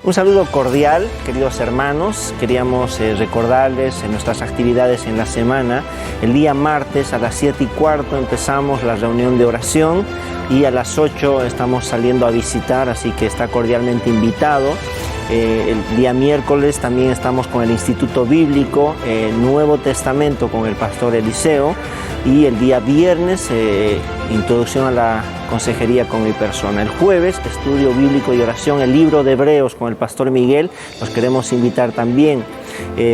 Un saludo cordial, queridos hermanos. Queríamos recordarles en nuestras actividades en la semana. El día martes a las 7:15 empezamos la reunión de oración y a las 8 estamos saliendo a visitar, así que está cordialmente invitado. El día miércoles también estamos con el Instituto Bíblico, Nuevo Testamento con el pastor Eliseo, y el día viernes introducción a la consejería con mi persona. El jueves, estudio bíblico y oración, el libro de Hebreos con el pastor Miguel. Los queremos invitar también.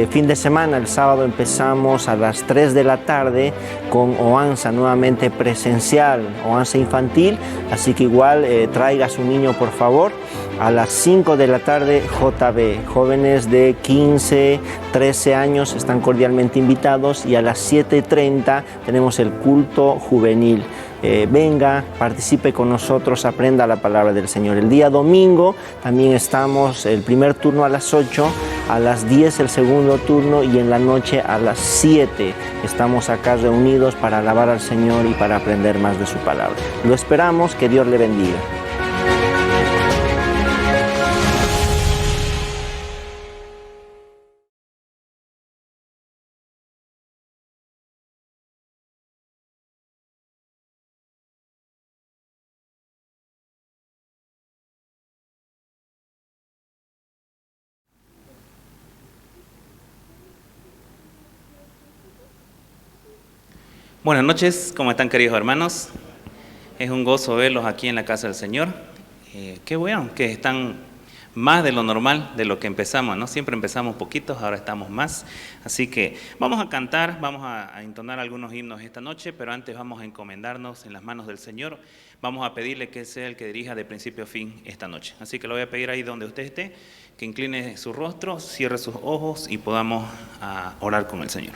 Fin de semana, el sábado empezamos a las 3 de la tarde con Oanza, nuevamente presencial, Oanza infantil, así que igual traiga a su niño por favor. A las 5 de la tarde, JB, jóvenes de 15, 13 años están cordialmente invitados, y a las 7:30 tenemos el culto juvenil. Venga, participe con nosotros, aprenda la palabra del Señor. El día domingo también estamos, el primer turno a las 8, a las 10 el segundo turno, y en la noche a las 7 estamos acá reunidos para alabar al Señor y para aprender más de su palabra. Lo esperamos, que Dios le bendiga. Buenas noches, ¿cómo están, queridos hermanos? Es un gozo verlos aquí en la casa del Señor. Qué bueno que están más de lo normal, de lo que empezamos, ¿no? Siempre empezamos poquitos, ahora estamos más. Así que vamos a cantar, vamos a entonar algunos himnos esta noche, pero antes vamos a encomendarnos en las manos del Señor. Vamos a pedirle que sea el que dirija de principio a fin esta noche. Así que lo voy a pedir ahí donde usted esté, que incline su rostro, cierre sus ojos y podamos orar con el Señor.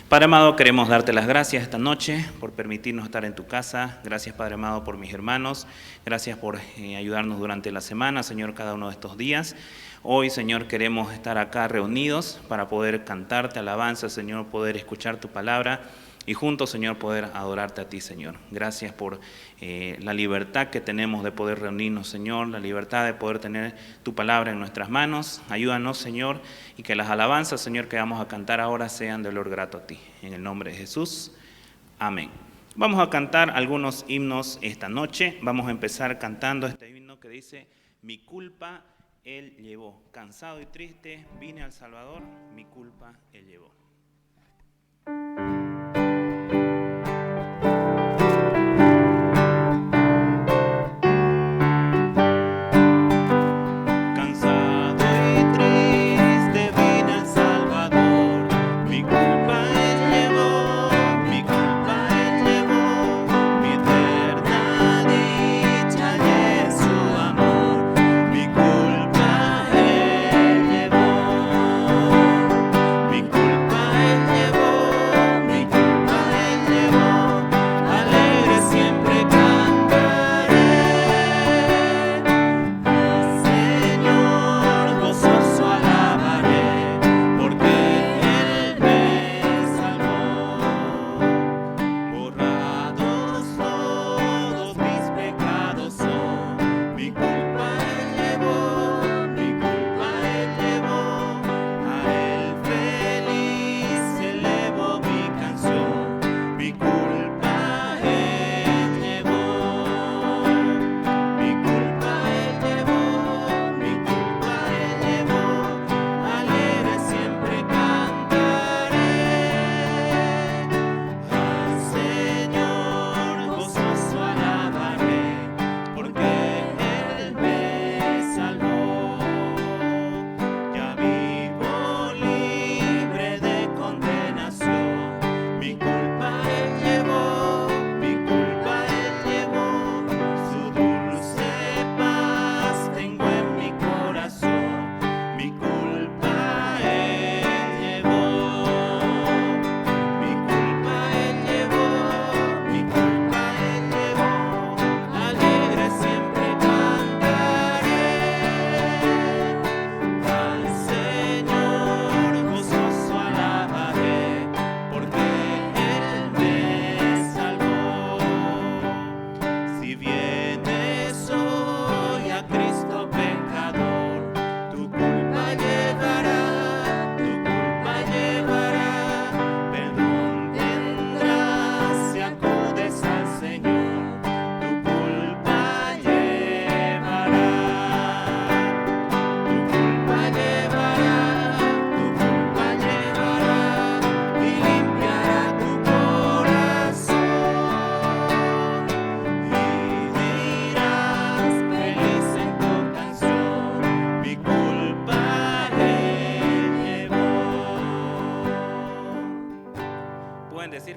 Padre amado, queremos darte las gracias esta noche por permitirnos estar en tu casa. Gracias, Padre amado, por mis hermanos. Gracias por ayudarnos durante la semana, Señor, cada uno de estos días. Hoy, Señor, queremos estar acá reunidos para poder cantarte alabanza, Señor, poder escuchar tu palabra y juntos, Señor, poder adorarte a ti, Señor. Gracias por la libertad que tenemos de poder reunirnos, Señor, la libertad de poder tener tu palabra en nuestras manos. Ayúdanos, Señor, y que las alabanzas, Señor, que vamos a cantar ahora sean de olor grato a ti. En el nombre de Jesús, amén. Vamos a cantar algunos himnos esta noche. Vamos a empezar cantando este himno que dice: mi culpa Él llevó. Cansado y triste, vine al Salvador, mi culpa Él llevó. Mi culpa él llevó.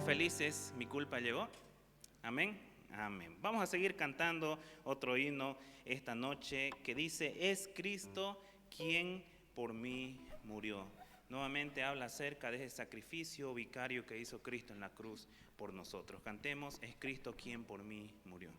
felices, mi culpa llegó. Amén. Amén. Vamos a seguir cantando otro himno esta noche que dice: es Cristo quien por mí murió. Nuevamente habla acerca de ese sacrificio vicario que hizo Cristo en la cruz por nosotros. Cantemos: es Cristo quien por mí murió.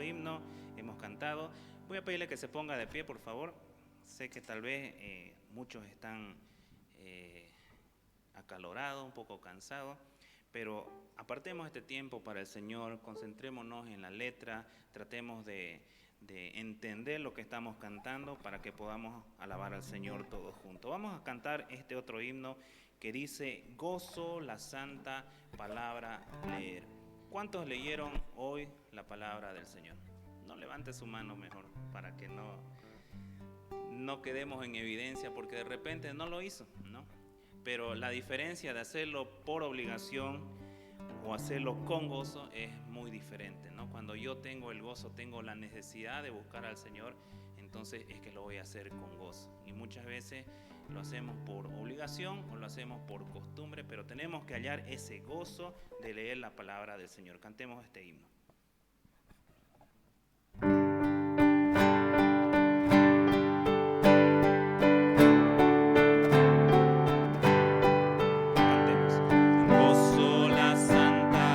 Himno hemos cantado. Voy a pedirle que se ponga de pie, por favor. Sé que tal vez muchos están acalorados, un poco cansados, pero apartemos este tiempo para el Señor, concentrémonos en la letra, tratemos de entender lo que estamos cantando para que podamos alabar al Señor todos juntos. Vamos a cantar este otro himno que dice: gozo la santa palabra leer. ¿Cuántos leyeron hoy la palabra del Señor? No levante su mano mejor para que no quedemos en evidencia, porque de repente no lo hizo, ¿no? Pero la diferencia de hacerlo por obligación o hacerlo con gozo es muy diferente, ¿no? Cuando yo tengo el gozo, tengo la necesidad de buscar al Señor, entonces es que lo voy a hacer con gozo. Y muchas veces lo hacemos por obligación o lo hacemos por costumbre, pero tenemos que hallar ese gozo de leer la palabra del Señor. Cantemos este himno. Gozo la santa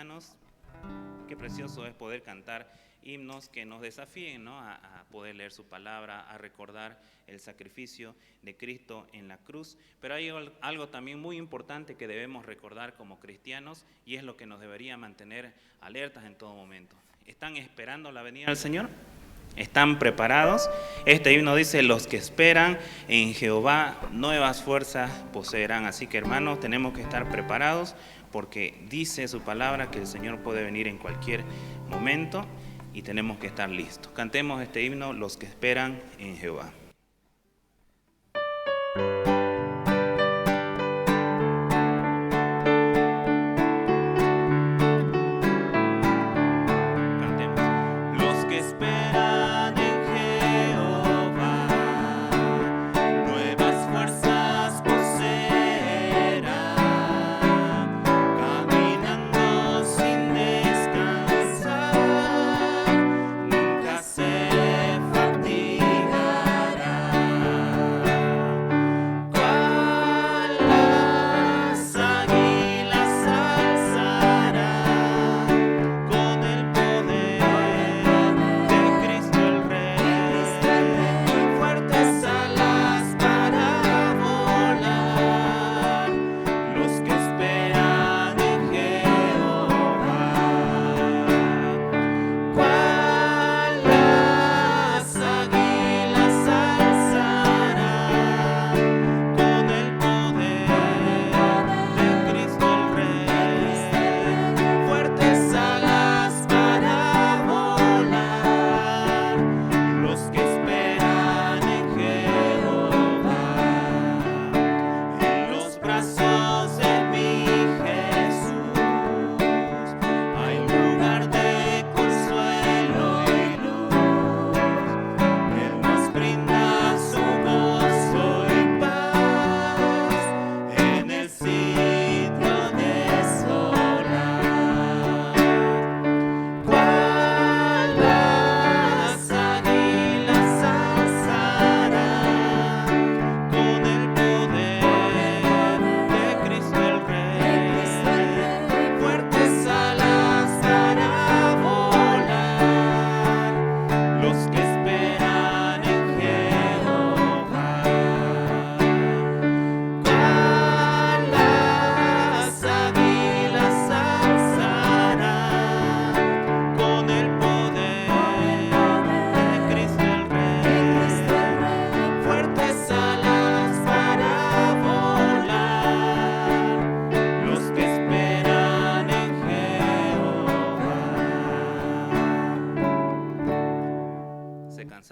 hermanos. Qué precioso es poder cantar himnos que nos desafíen, ¿no? a poder leer su palabra, a recordar el sacrificio de Cristo en la cruz. Pero hay algo también muy importante que debemos recordar como cristianos, y es lo que nos debería mantener alertas en todo momento. ¿Están esperando la venida del Señor? ¿Están preparados? Este himno dice: los que esperan en Jehová nuevas fuerzas poseerán. Así que, hermanos, tenemos que estar preparados, porque dice su palabra que el Señor puede venir en cualquier momento y tenemos que estar listos. Cantemos este himno, los que esperan en Jehová.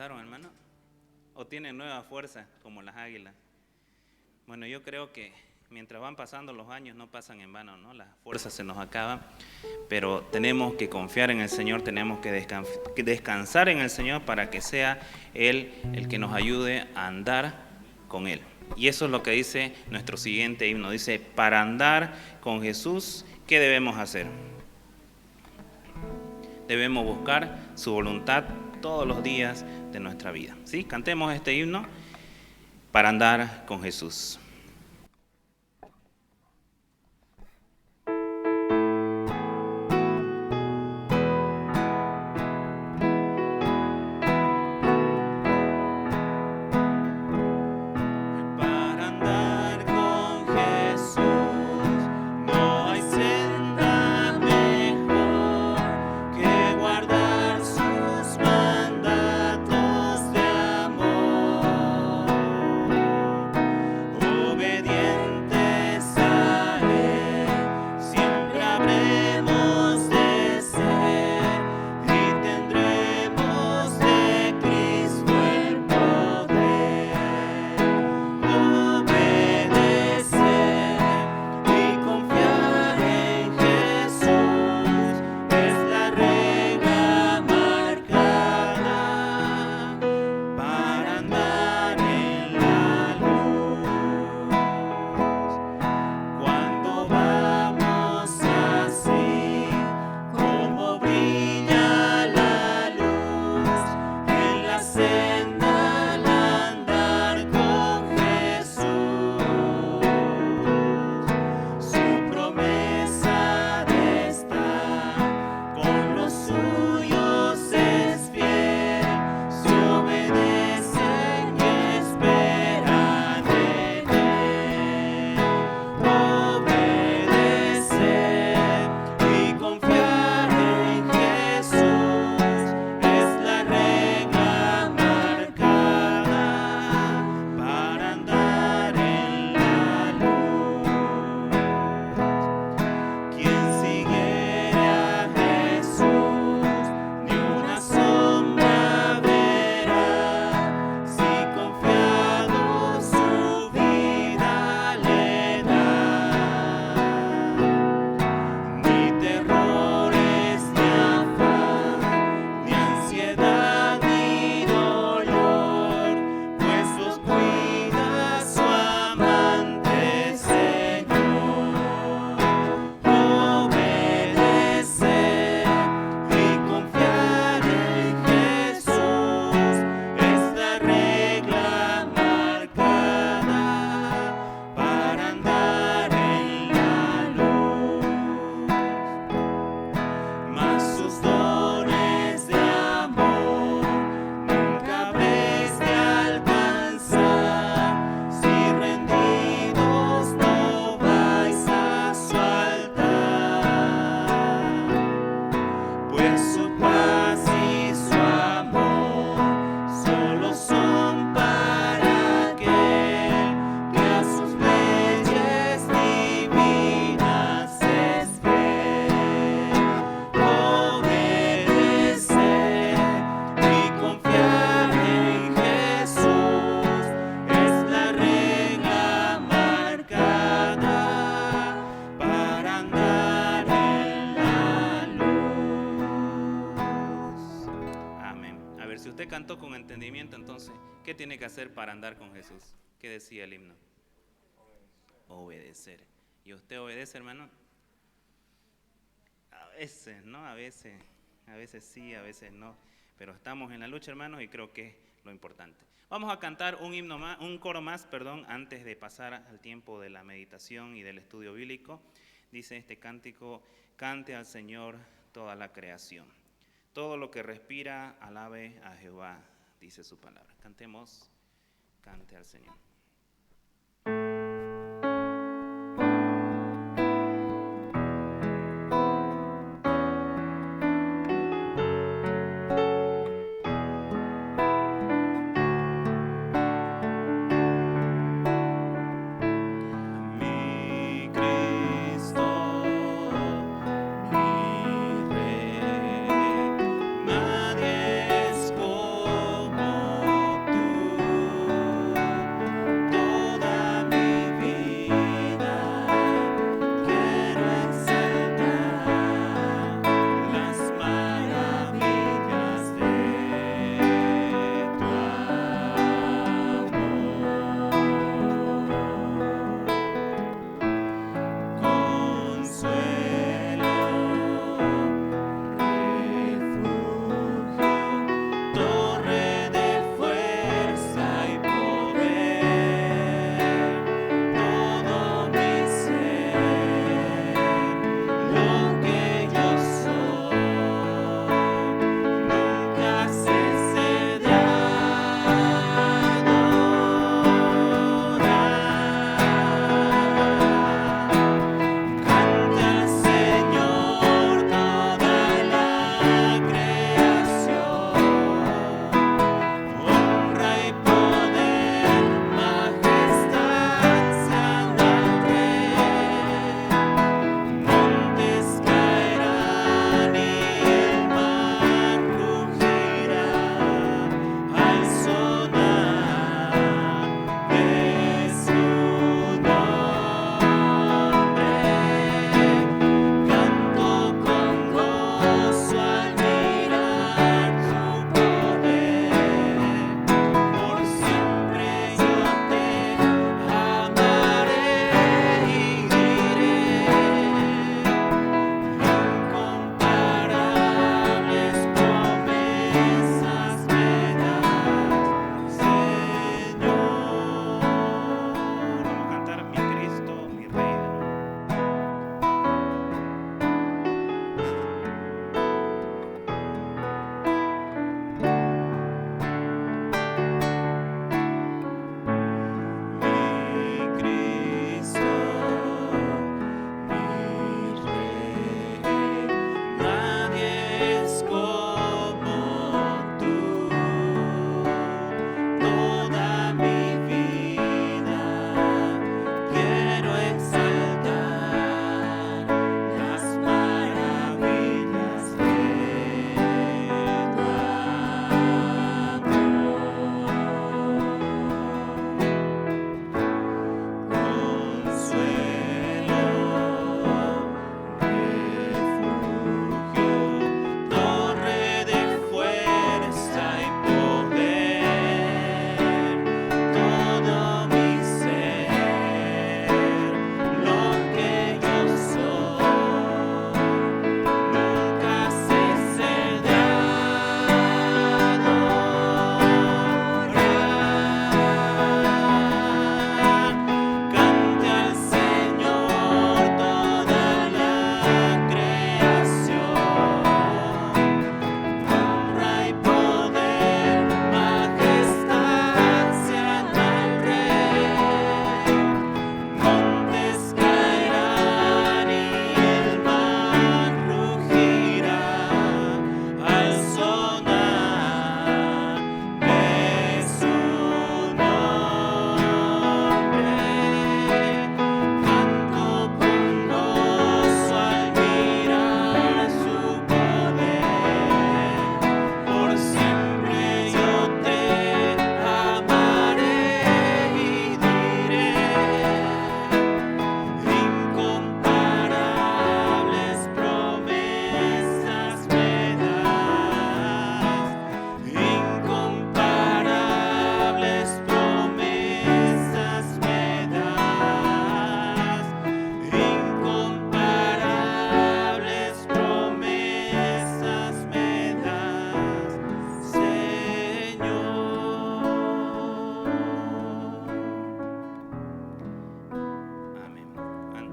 ¿Hermano? ¿O tienen nueva fuerza como las águilas? Bueno, yo creo que mientras van pasando los años no pasan en vano, ¿no? Las fuerzas se nos acaban, pero tenemos que confiar en el Señor, tenemos que descansar en el Señor para que sea Él el que nos ayude a andar con Él. Y eso es lo que dice nuestro siguiente himno. Dice: para andar con Jesús, ¿qué debemos hacer? Debemos buscar su voluntad todos los días de nuestra vida. ¿Sí? Cantemos este himno para andar con Jesús. Oh tanto con entendimiento, entonces, ¿qué tiene que hacer para andar con Jesús? ¿Qué decía el himno? Obedecer. ¿Y usted obedece, hermano? A veces, ¿no? A veces sí, a veces no. Pero estamos en la lucha, hermanos, y creo que es lo importante. Vamos a cantar un coro más, antes de pasar al tiempo de la meditación y del estudio bíblico. Dice este cántico: cante al Señor toda la creación. Todo lo que respira, alabe a Jehová, dice su palabra. Cantemos, cante al Señor. Toda mi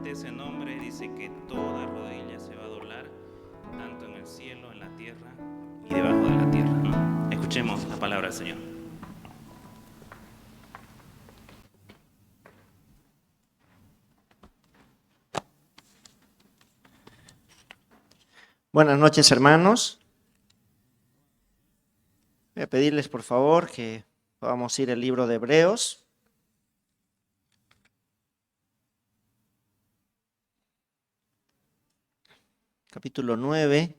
ante ese nombre dice que toda rodilla se va a doblar, tanto en el cielo, en la tierra y debajo de la tierra, ¿no? Escuchemos la palabra del Señor. Buenas noches, hermanos. Voy a pedirles, por favor, que podamos ir al libro de Hebreos. Capítulo 9.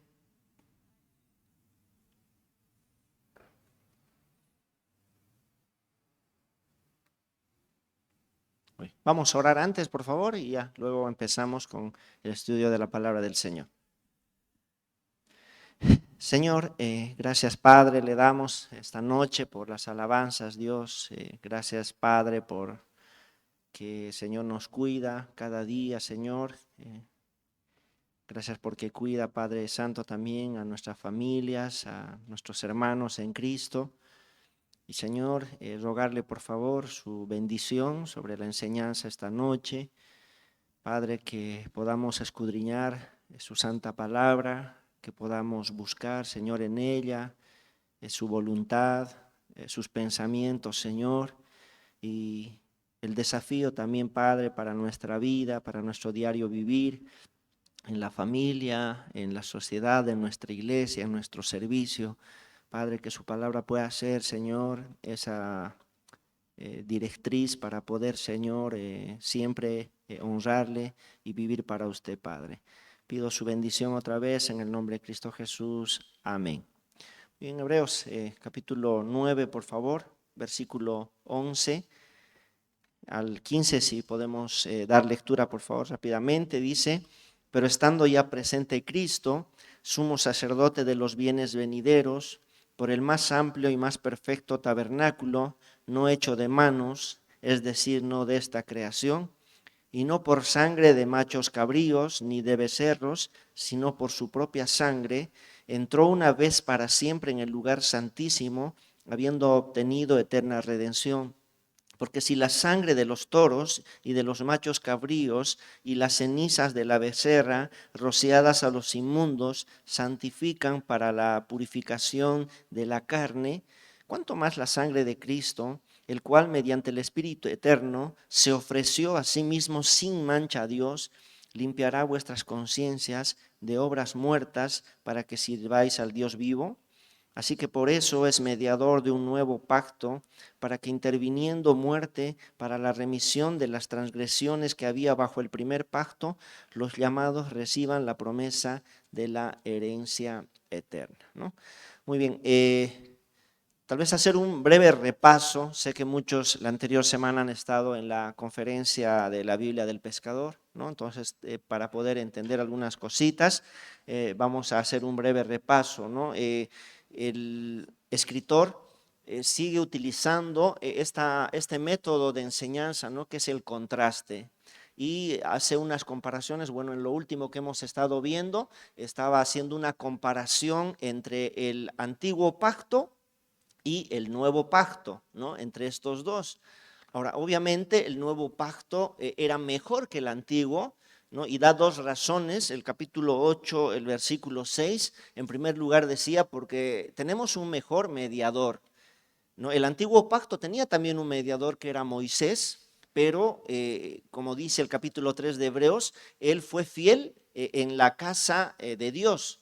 Vamos a orar antes, por favor, y ya luego empezamos con el estudio de la palabra del Señor. Señor, gracias Padre, le damos esta noche por las alabanzas, Dios. Gracias Padre por que Señor nos cuida cada día, Señor. Gracias porque cuida, Padre Santo, también a nuestras familias, a nuestros hermanos en Cristo. Y Señor, rogarle por favor su bendición sobre la enseñanza esta noche. Padre, que podamos escudriñar su santa palabra, que podamos buscar, Señor, en ella su voluntad, sus pensamientos, Señor, y el desafío también, Padre, para nuestra vida, para nuestro diario vivir, en la familia, en la sociedad, en nuestra iglesia, en nuestro servicio. Padre, que su palabra pueda ser, Señor, esa directriz para poder, Señor, siempre honrarle y vivir para usted, Padre. Pido su bendición otra vez en el nombre de Cristo Jesús. Amén. Bien, Hebreos capítulo 9, por favor, versículo 11 al 15, si podemos dar lectura, por favor, rápidamente. Dice: pero estando ya presente Cristo, sumo sacerdote de los bienes venideros, por el más amplio y más perfecto tabernáculo, no hecho de manos, es decir, no de esta creación, y no por sangre de machos cabríos ni de becerros, sino por su propia sangre, entró una vez para siempre en el lugar santísimo, habiendo obtenido eterna redención. Porque si la sangre de los toros y de los machos cabríos y las cenizas de la becerra, rociadas a los inmundos, santifican para la purificación de la carne, ¿cuánto más la sangre de Cristo, el cual mediante el Espíritu eterno se ofreció a sí mismo sin mancha a Dios, limpiará vuestras conciencias de obras muertas para que sirváis al Dios vivo? Así que por eso es mediador de un nuevo pacto, para que interviniendo muerte para la remisión de las transgresiones que había bajo el primer pacto, los llamados reciban la promesa de la herencia eterna, ¿no? Muy bien, tal vez hacer un breve repaso. Sé que muchos la anterior semana han estado en la conferencia de la Biblia del Pescador, ¿no? Entonces, para poder entender algunas cositas, vamos a hacer un breve repaso, ¿no? El escritor sigue utilizando este método de enseñanza, ¿no? Que es el contraste, y hace unas comparaciones. Bueno, en lo último que hemos estado viendo, estaba haciendo una comparación entre el antiguo pacto y el nuevo pacto, ¿no? Entre estos dos. Ahora, obviamente el nuevo pacto era mejor que el antiguo, ¿no? Y da dos razones. El capítulo 8, el versículo 6, en primer lugar decía: porque tenemos un mejor mediador, ¿no? El antiguo pacto tenía también un mediador, que era Moisés, pero como dice el capítulo 3 de Hebreos, él fue fiel en la casa de Dios.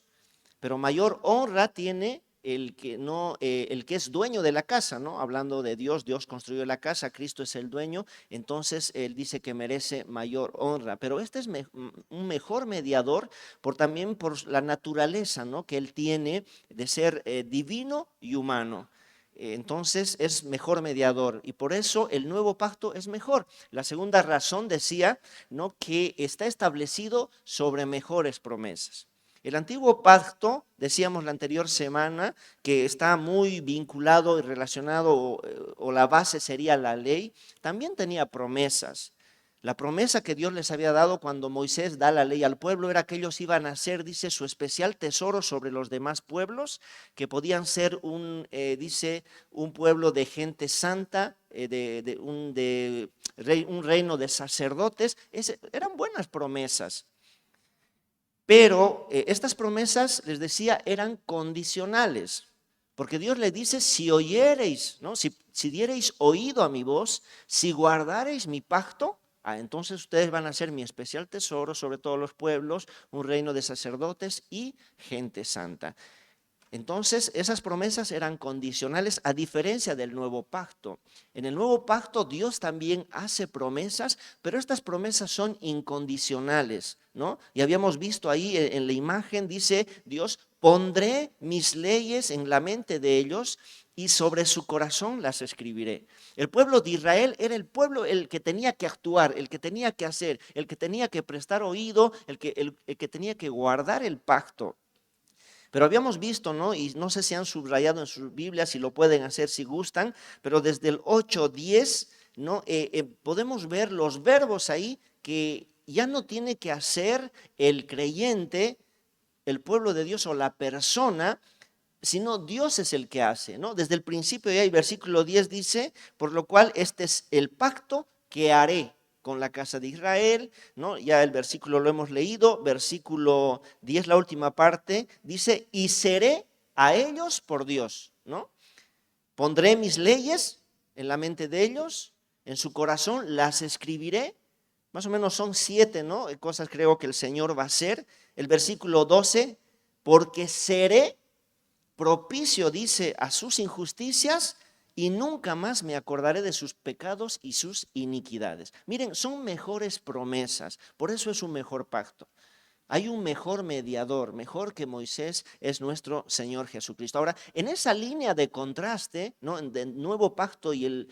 Pero mayor honra tiene el que, no, el que es dueño de la casa, ¿no? Hablando de Dios, Dios construyó la casa, Cristo es el dueño, entonces él dice que merece mayor honra. Pero este es un mejor mediador también por la naturaleza, ¿no? Que él tiene de ser divino y humano. Entonces es mejor mediador, y por eso el nuevo pacto es mejor. La segunda razón decía, ¿no? Que está establecido sobre mejores promesas. El antiguo pacto, decíamos la anterior semana, que está muy vinculado y relacionado, o la base sería la ley, también tenía promesas. La promesa que Dios les había dado cuando Moisés da la ley al pueblo era que ellos iban a ser, dice, su especial tesoro sobre los demás pueblos, que podían ser dice, un pueblo de gente santa, un reino de sacerdotes. Eran buenas promesas. Pero estas promesas, les decía, eran condicionales. Porque Dios le dice, si oyereis, ¿no? si diereis oído a mi voz, si guardareis mi pacto, entonces ustedes van a ser mi especial tesoro sobre todos los pueblos, un reino de sacerdotes y gente santa. Entonces, esas promesas eran condicionales a diferencia del nuevo pacto. En el nuevo pacto Dios también hace promesas, pero estas promesas son incondicionales, ¿no? Y habíamos visto ahí en la imagen, dice Dios, pondré mis leyes en la mente de ellos y sobre su corazón las escribiré. El pueblo de Israel era el pueblo el que tenía que actuar, el que tenía que hacer, el que tenía que prestar oído, el que tenía que guardar el pacto. Pero habíamos visto, ¿no? Y no sé si han subrayado en sus Biblias, si lo pueden hacer si gustan, pero desde el 8:10, ¿no? Podemos ver los verbos ahí que ya no tiene que hacer el creyente, el pueblo de Dios o la persona, sino Dios es el que hace, ¿no? Desde el principio ya el versículo 10 dice, por lo cual este es el pacto que haré con la casa de Israel, ¿no? Ya el versículo lo hemos leído, versículo 10, la última parte, dice, y seré a ellos por Dios, ¿no? Pondré mis leyes en la mente de ellos, en su corazón las escribiré, más o menos son 7, ¿no? Cosas creo que el Señor va a hacer. El versículo 12, porque seré propicio, dice, a sus injusticias y nunca más me acordaré de sus pecados y sus iniquidades. Miren, son mejores promesas, por eso es un mejor pacto. Hay un mejor mediador, mejor que Moisés, es nuestro Señor Jesucristo. Ahora, en esa línea de contraste, ¿no? Del nuevo pacto y el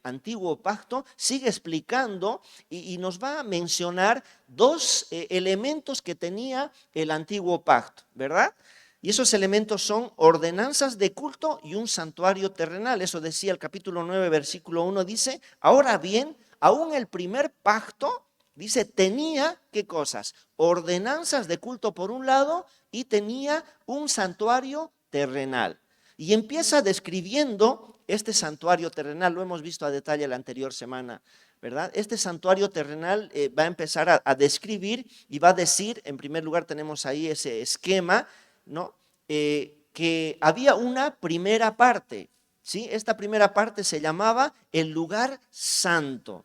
antiguo pacto, sigue explicando y nos va a mencionar dos elementos que tenía el antiguo pacto, ¿verdad? Y esos elementos son ordenanzas de culto y un santuario terrenal. Eso decía el capítulo 9, versículo 1, dice, ahora bien, aún el primer pacto, dice, tenía, ¿qué cosas? Ordenanzas de culto por un lado y tenía un santuario terrenal. Y empieza describiendo este santuario terrenal, lo hemos visto a detalle la anterior semana, ¿verdad? Este santuario terrenal va a empezar a describir y va a decir, en primer lugar tenemos ahí ese esquema, ¿no? Que había una primera parte, ¿sí? Esta primera parte se llamaba el lugar santo.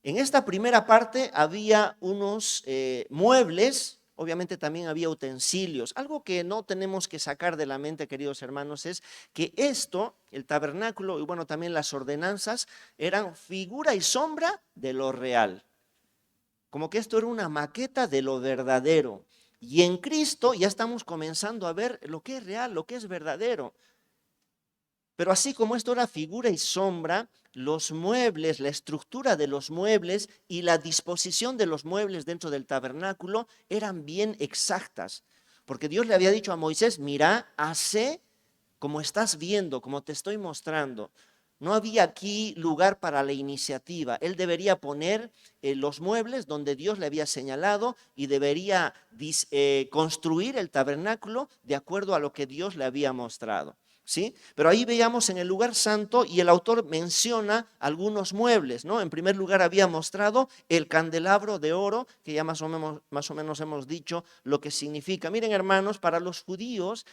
En esta primera parte había unos muebles, obviamente también había utensilios. Algo que no tenemos que sacar de la mente, queridos hermanos, es que esto, el tabernáculo y bueno, también las ordenanzas, eran figura y sombra de lo real. Como que esto era una maqueta de lo verdadero. Y en Cristo ya estamos comenzando a ver lo que es real, lo que es verdadero. Pero así como esto era figura y sombra, los muebles, la estructura de los muebles y la disposición de los muebles dentro del tabernáculo eran bien exactas. Porque Dios le había dicho a Moisés, mira, hace como estás viendo, como te estoy mostrando. No había aquí lugar para la iniciativa. Él debería poner los muebles donde Dios le había señalado y debería construir el tabernáculo de acuerdo a lo que Dios le había mostrado. ¿Sí? Pero ahí veíamos en el lugar santo y el autor menciona algunos muebles, ¿no? En primer lugar había mostrado el candelabro de oro, que ya más o menos hemos dicho lo que significa. Miren, hermanos, para los judíos,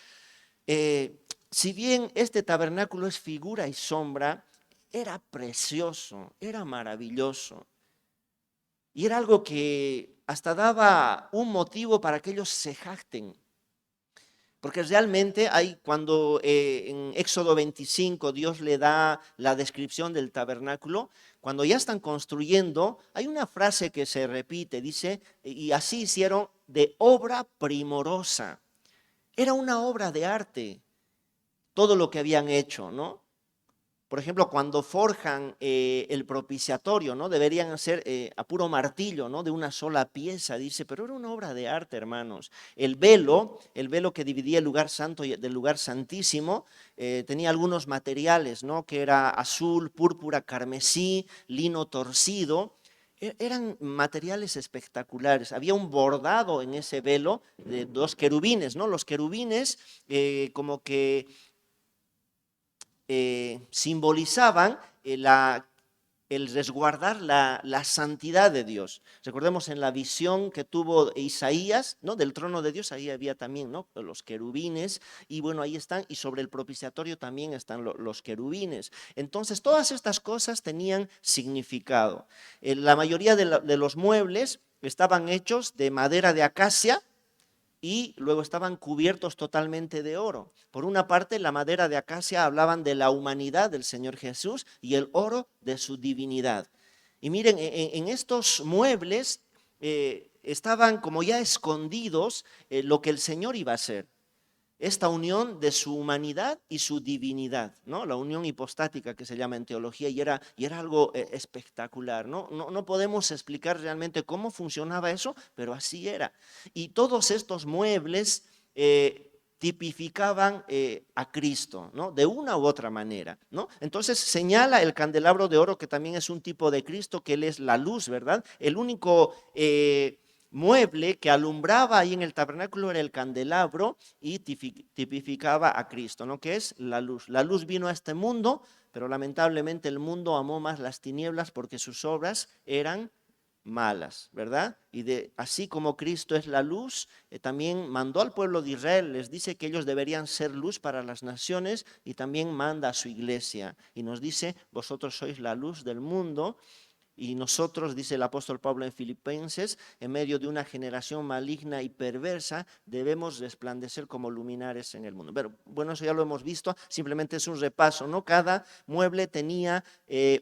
si bien este tabernáculo es figura y sombra, era precioso, era maravilloso. Y era algo que hasta daba un motivo para que ellos se jacten. Porque realmente hay cuando en Éxodo 25 Dios le da la descripción del tabernáculo, cuando ya están construyendo, hay una frase que se repite, dice, y así hicieron de obra primorosa. Era una obra de arte, todo lo que habían hecho, ¿no? Por ejemplo, cuando forjan el propiciatorio, ¿no? Deberían hacer a puro martillo, ¿no? De una sola pieza, dice, pero era una obra de arte, hermanos. El velo que dividía el lugar santo del lugar santísimo, tenía algunos materiales, ¿no? Que era azul, púrpura, carmesí, lino torcido. Eran materiales espectaculares. Había un bordado en ese velo de 2 querubines, ¿no? Los querubines como que simbolizaban el resguardar la santidad de Dios. Recordemos en la visión que tuvo Isaías, ¿no? Del trono de Dios, ahí había también, ¿no? Los querubines, y bueno, ahí están, y sobre el propiciatorio también están los querubines. Entonces, todas estas cosas tenían significado. La mayoría de los muebles estaban hechos de madera de acacia, y luego estaban cubiertos totalmente de oro. Por una parte, la madera de acacia hablaban de la humanidad del Señor Jesús y el oro de su divinidad. Y miren, en estos muebles estaban como ya escondidos lo que el Señor iba a hacer. Esta unión de su humanidad y su divinidad, ¿no? La unión hipostática que se llama en teología, y era algo espectacular, ¿no? No podemos explicar realmente cómo funcionaba eso, pero así era. Y todos estos muebles tipificaban a Cristo, ¿no? De una u otra manera, ¿no? Entonces señala el candelabro de oro, que también es un tipo de Cristo, que Él es la luz, ¿verdad? El único mueble que alumbraba ahí en el tabernáculo era el candelabro, y tipificaba a Cristo, ¿no? Que es la luz. La luz vino a este mundo, pero lamentablemente el mundo amó más las tinieblas porque sus obras eran malas, ¿verdad? Y así como Cristo es la luz, también mandó al pueblo de Israel, les dice que ellos deberían ser luz para las naciones, y también manda a su iglesia y nos dice: vosotros sois la luz del mundo. Y nosotros, dice el apóstol Pablo en Filipenses, en medio de una generación maligna y perversa, debemos resplandecer como luminares en el mundo. Pero bueno, eso ya lo hemos visto, simplemente es un repaso, ¿no? Cada mueble tenía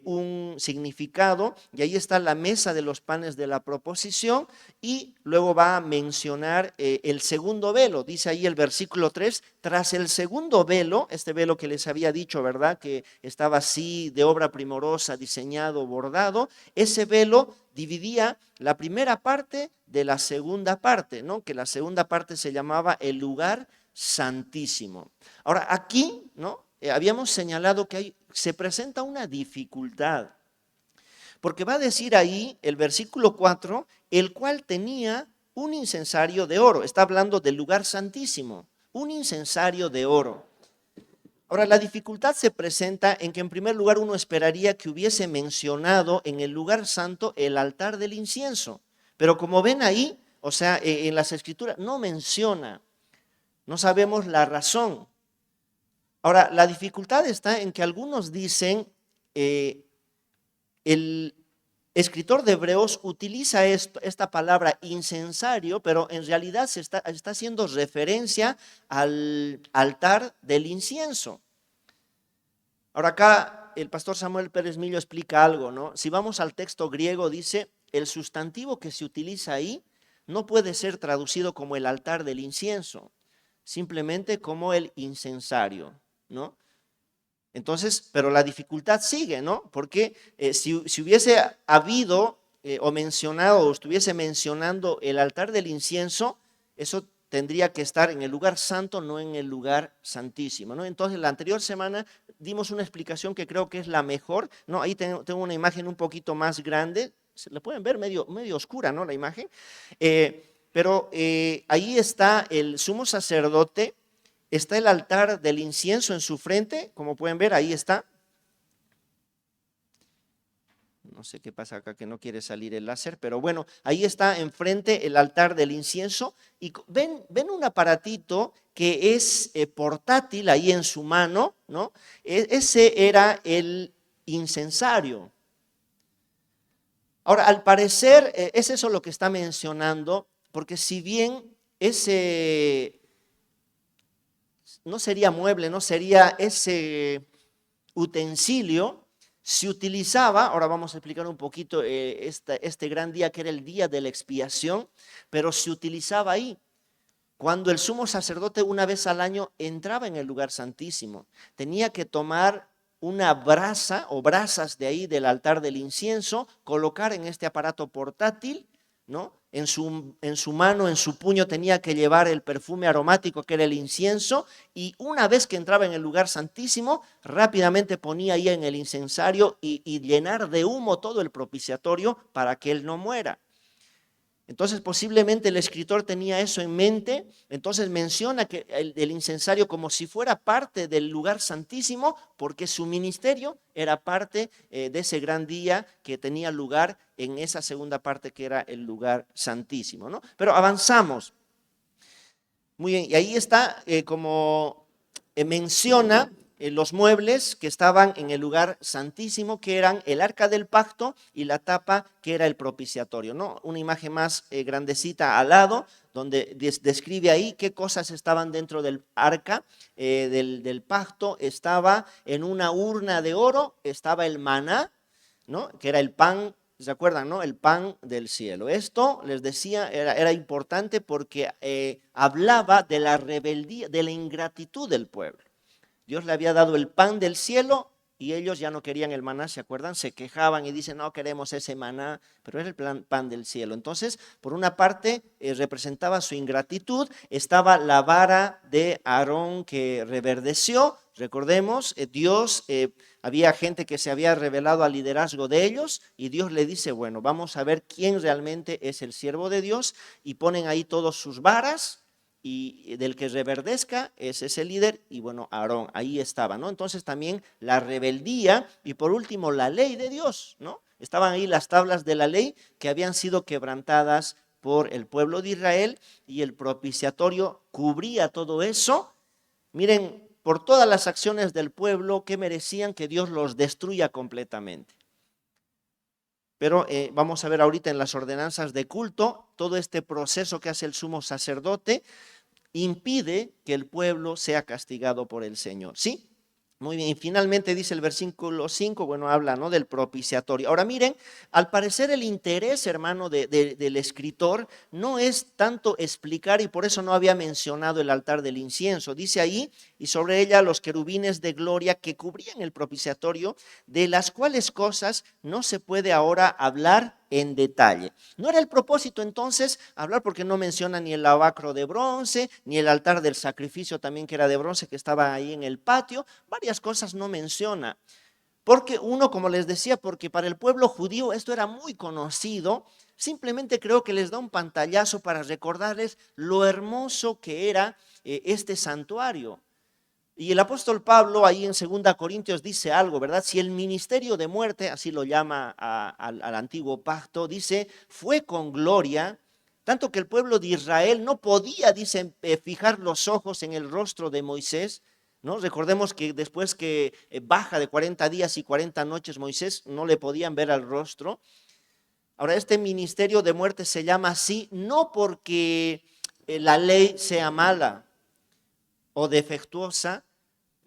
un significado, y ahí está la mesa de los panes de la proposición, y luego va a mencionar el segundo velo. Dice ahí el versículo 3, tras el segundo velo, este velo que les había dicho, ¿verdad? Que estaba así de obra primorosa, diseñado, bordado. Ese velo dividía la primera parte de la segunda parte, ¿no? Que la segunda parte se llamaba el lugar santísimo. Ahora, aquí, ¿no? Habíamos señalado que se presenta una dificultad, porque va a decir ahí el versículo 4, el cual tenía un incensario de oro. Está hablando del lugar santísimo, un incensario de oro. Ahora, la dificultad se presenta en que en primer lugar uno esperaría que hubiese mencionado en el lugar santo el altar del incienso, pero como ven ahí, o sea, en las escrituras no menciona, no sabemos la razón. Ahora, la dificultad está en que algunos dicen, el escritor de Hebreos utiliza esta palabra incensario, pero en realidad está haciendo referencia al altar del incienso. Ahora acá el pastor Samuel Pérez Millo explica algo, ¿no? Si vamos al texto griego, dice, el sustantivo que se utiliza ahí no puede ser traducido como el altar del incienso, simplemente como el incensario, ¿no? Entonces, pero la dificultad sigue, ¿no? Porque si hubiese habido o mencionado, o estuviese mencionando el altar del incienso, eso tendría que estar en el lugar santo, no en el lugar santísimo, ¿no? Entonces, la anterior semana dimos una explicación que creo que es la mejor, ¿no? Ahí tengo una imagen un poquito más grande, se la pueden ver medio oscura, ¿no? La imagen, pero ahí está el sumo sacerdote. Está el altar del incienso en su frente, como pueden ver, ahí está. No sé qué pasa acá, que no quiere salir el láser, pero bueno, ahí está enfrente el altar del incienso. Y ven un aparatito que es portátil ahí en su mano, ¿no? Ese era el incensario. Ahora, al parecer, es eso lo que está mencionando, porque si bien ese no sería mueble, no sería ese utensilio, se utilizaba, ahora vamos a explicar un poquito este gran día que era el día de la expiación, pero se utilizaba ahí cuando el sumo sacerdote una vez al año entraba en el lugar santísimo. Tenía que tomar una brasa o brasas de ahí del altar del incienso, colocar en este aparato portátil, ¿no? En su mano, en su puño tenía que llevar el perfume aromático que era el incienso, y una vez que entraba en el lugar santísimo, rápidamente ponía ahí en el incensario y llenar de humo todo el propiciatorio para que él no muera. Entonces posiblemente el escritor tenía eso en mente, entonces menciona que el incensario como si fuera parte del lugar santísimo, porque su ministerio era parte de ese gran día que tenía lugar en esa segunda parte que era el lugar santísimo, ¿no? Pero avanzamos. Muy bien, y ahí está como menciona los muebles que estaban en el lugar santísimo, que eran el arca del pacto y la tapa que era el propiciatorio, ¿no? Una imagen más grandecita al lado, donde describe ahí qué cosas estaban dentro del arca del pacto. Estaba en una urna de oro, estaba el maná, ¿no? Que era el pan. ¿Se acuerdan, no? El pan del cielo. Esto, les decía, era importante porque hablaba de la rebeldía, de la ingratitud del pueblo. Dios le había dado el pan del cielo y ellos ya no querían el maná, ¿se acuerdan? Se quejaban y dicen, no queremos ese maná, pero era el pan del cielo. Entonces, por una parte, representaba su ingratitud. Estaba la vara de Aarón que reverdeció. Recordemos, Dios, había gente que se había revelado al liderazgo de ellos y Dios le dice, bueno, vamos a ver quién realmente es el siervo de Dios, y ponen ahí todos sus varas. Y del que reverdezca es ese líder, y bueno, Aarón, ahí estaba, ¿no? Entonces también la rebeldía, y por último la ley de Dios, ¿no? Estaban ahí las tablas de la ley que habían sido quebrantadas por el pueblo de Israel, y el propiciatorio cubría todo eso. Miren, por todas las acciones del pueblo que merecían que Dios los destruya completamente. Pero vamos a ver ahorita en las ordenanzas de culto, todo este proceso que hace el sumo sacerdote impide que el pueblo sea castigado por el Señor. ¿Sí? Muy bien, y finalmente dice el versículo 5, bueno, habla, ¿no?, del propiciatorio. Ahora miren, al parecer el interés, hermano, del escritor no es tanto explicar, y por eso no había mencionado el altar del incienso. Dice ahí, y sobre ella los querubines de gloria que cubrían el propiciatorio, de las cuales cosas no se puede ahora hablar en detalle. No era el propósito entonces hablar, porque no menciona ni el lavacro de bronce, ni el altar del sacrificio también, que era de bronce, que estaba ahí en el patio. Varias cosas no menciona. Porque uno, como les decía, porque para el pueblo judío esto era muy conocido, simplemente creo que les da un pantallazo para recordarles lo hermoso que era este santuario. Y el apóstol Pablo ahí en 2 Corintios dice algo, ¿verdad? Si el ministerio de muerte, así lo llama al antiguo pacto, dice, fue con gloria, tanto que el pueblo de Israel no podía, dice, fijar los ojos en el rostro de Moisés, ¿no? Recordemos que después que baja de 40 días y 40 noches Moisés, no le podían ver al rostro. Ahora, este ministerio de muerte se llama así, no porque la ley sea mala o defectuosa,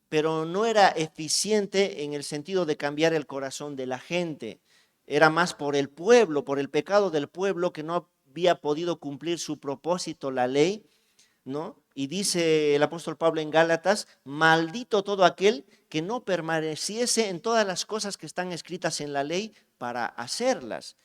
pero no era eficiente en el sentido de cambiar el corazón de la gente. Era más por el pueblo, por el pecado del pueblo, que no había podido cumplir su propósito, la ley, ¿no? Y dice el apóstol Pablo en Gálatas, maldito todo aquel que no permaneciese en todas las cosas que están escritas en la ley para hacerlas.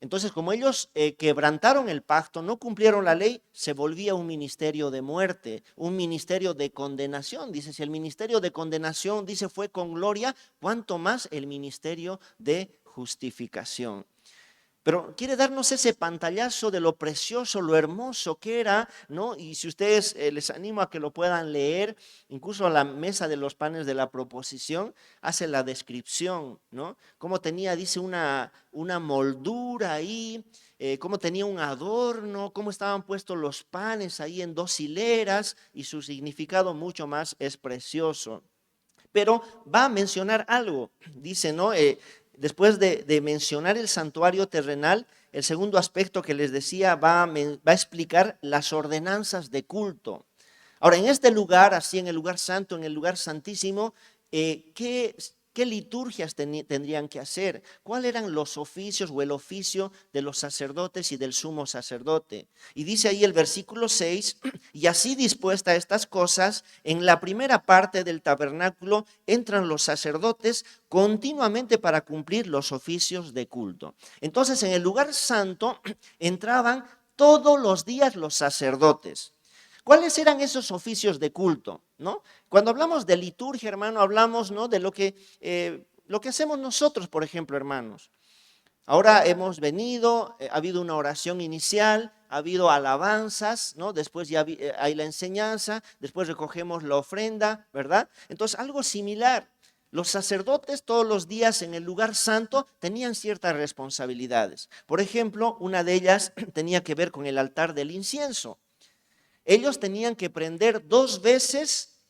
Entonces, como ellos quebrantaron el pacto, no cumplieron la ley, se volvía un ministerio de muerte, un ministerio de condenación. Dice, si el ministerio de condenación, dice, fue con gloria, ¿cuánto más el ministerio de justificación? Pero quiere darnos ese pantallazo de lo precioso, lo hermoso que era, ¿no? Y si ustedes les animo a que lo puedan leer, incluso a la mesa de los panes de la proposición, hace la descripción, ¿no? Cómo tenía, dice, una moldura ahí, cómo tenía un adorno, cómo estaban puestos los panes ahí en 2 hileras, y su significado mucho más es precioso. Pero va a mencionar algo, dice, ¿no? Después de mencionar el santuario terrenal, el segundo aspecto que les decía va a explicar las ordenanzas de culto. Ahora, en este lugar, así en el lugar santo, en el lugar santísimo, ¿qué liturgias tendrían que hacer? ¿Cuáles eran los oficios o el oficio de los sacerdotes y del sumo sacerdote? Y dice ahí el versículo 6, y así dispuesta estas cosas, en la primera parte del tabernáculo entran los sacerdotes continuamente para cumplir los oficios de culto. Entonces, en el lugar santo entraban todos los días los sacerdotes. ¿Cuáles eran esos oficios de culto? ¿No? Cuando hablamos de liturgia, hermano, hablamos, ¿no?, de lo que hacemos nosotros, por ejemplo, hermanos. Ahora hemos venido, ha habido una oración inicial, ha habido alabanzas, ¿no? Después ya hay la enseñanza, después recogemos la ofrenda, ¿verdad? Entonces, algo similar. Los sacerdotes todos los días en el lugar santo tenían ciertas responsabilidades. Por ejemplo, una de ellas tenía que ver con el altar del incienso. Ellos tenían que prender 2 veces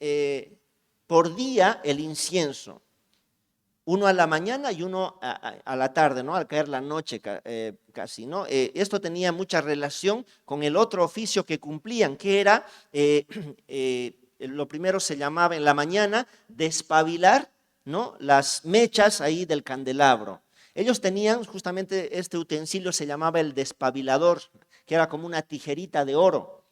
por día el incienso. Uno a la mañana y uno a la tarde, ¿no? Al caer la noche casi, ¿no? Esto tenía mucha relación con el otro oficio que cumplían, que era, lo primero se llamaba en la mañana, despabilar, ¿no? Las mechas ahí del candelabro. Ellos tenían justamente este utensilio, se llamaba el despabilador, que era como una tijerita de oro.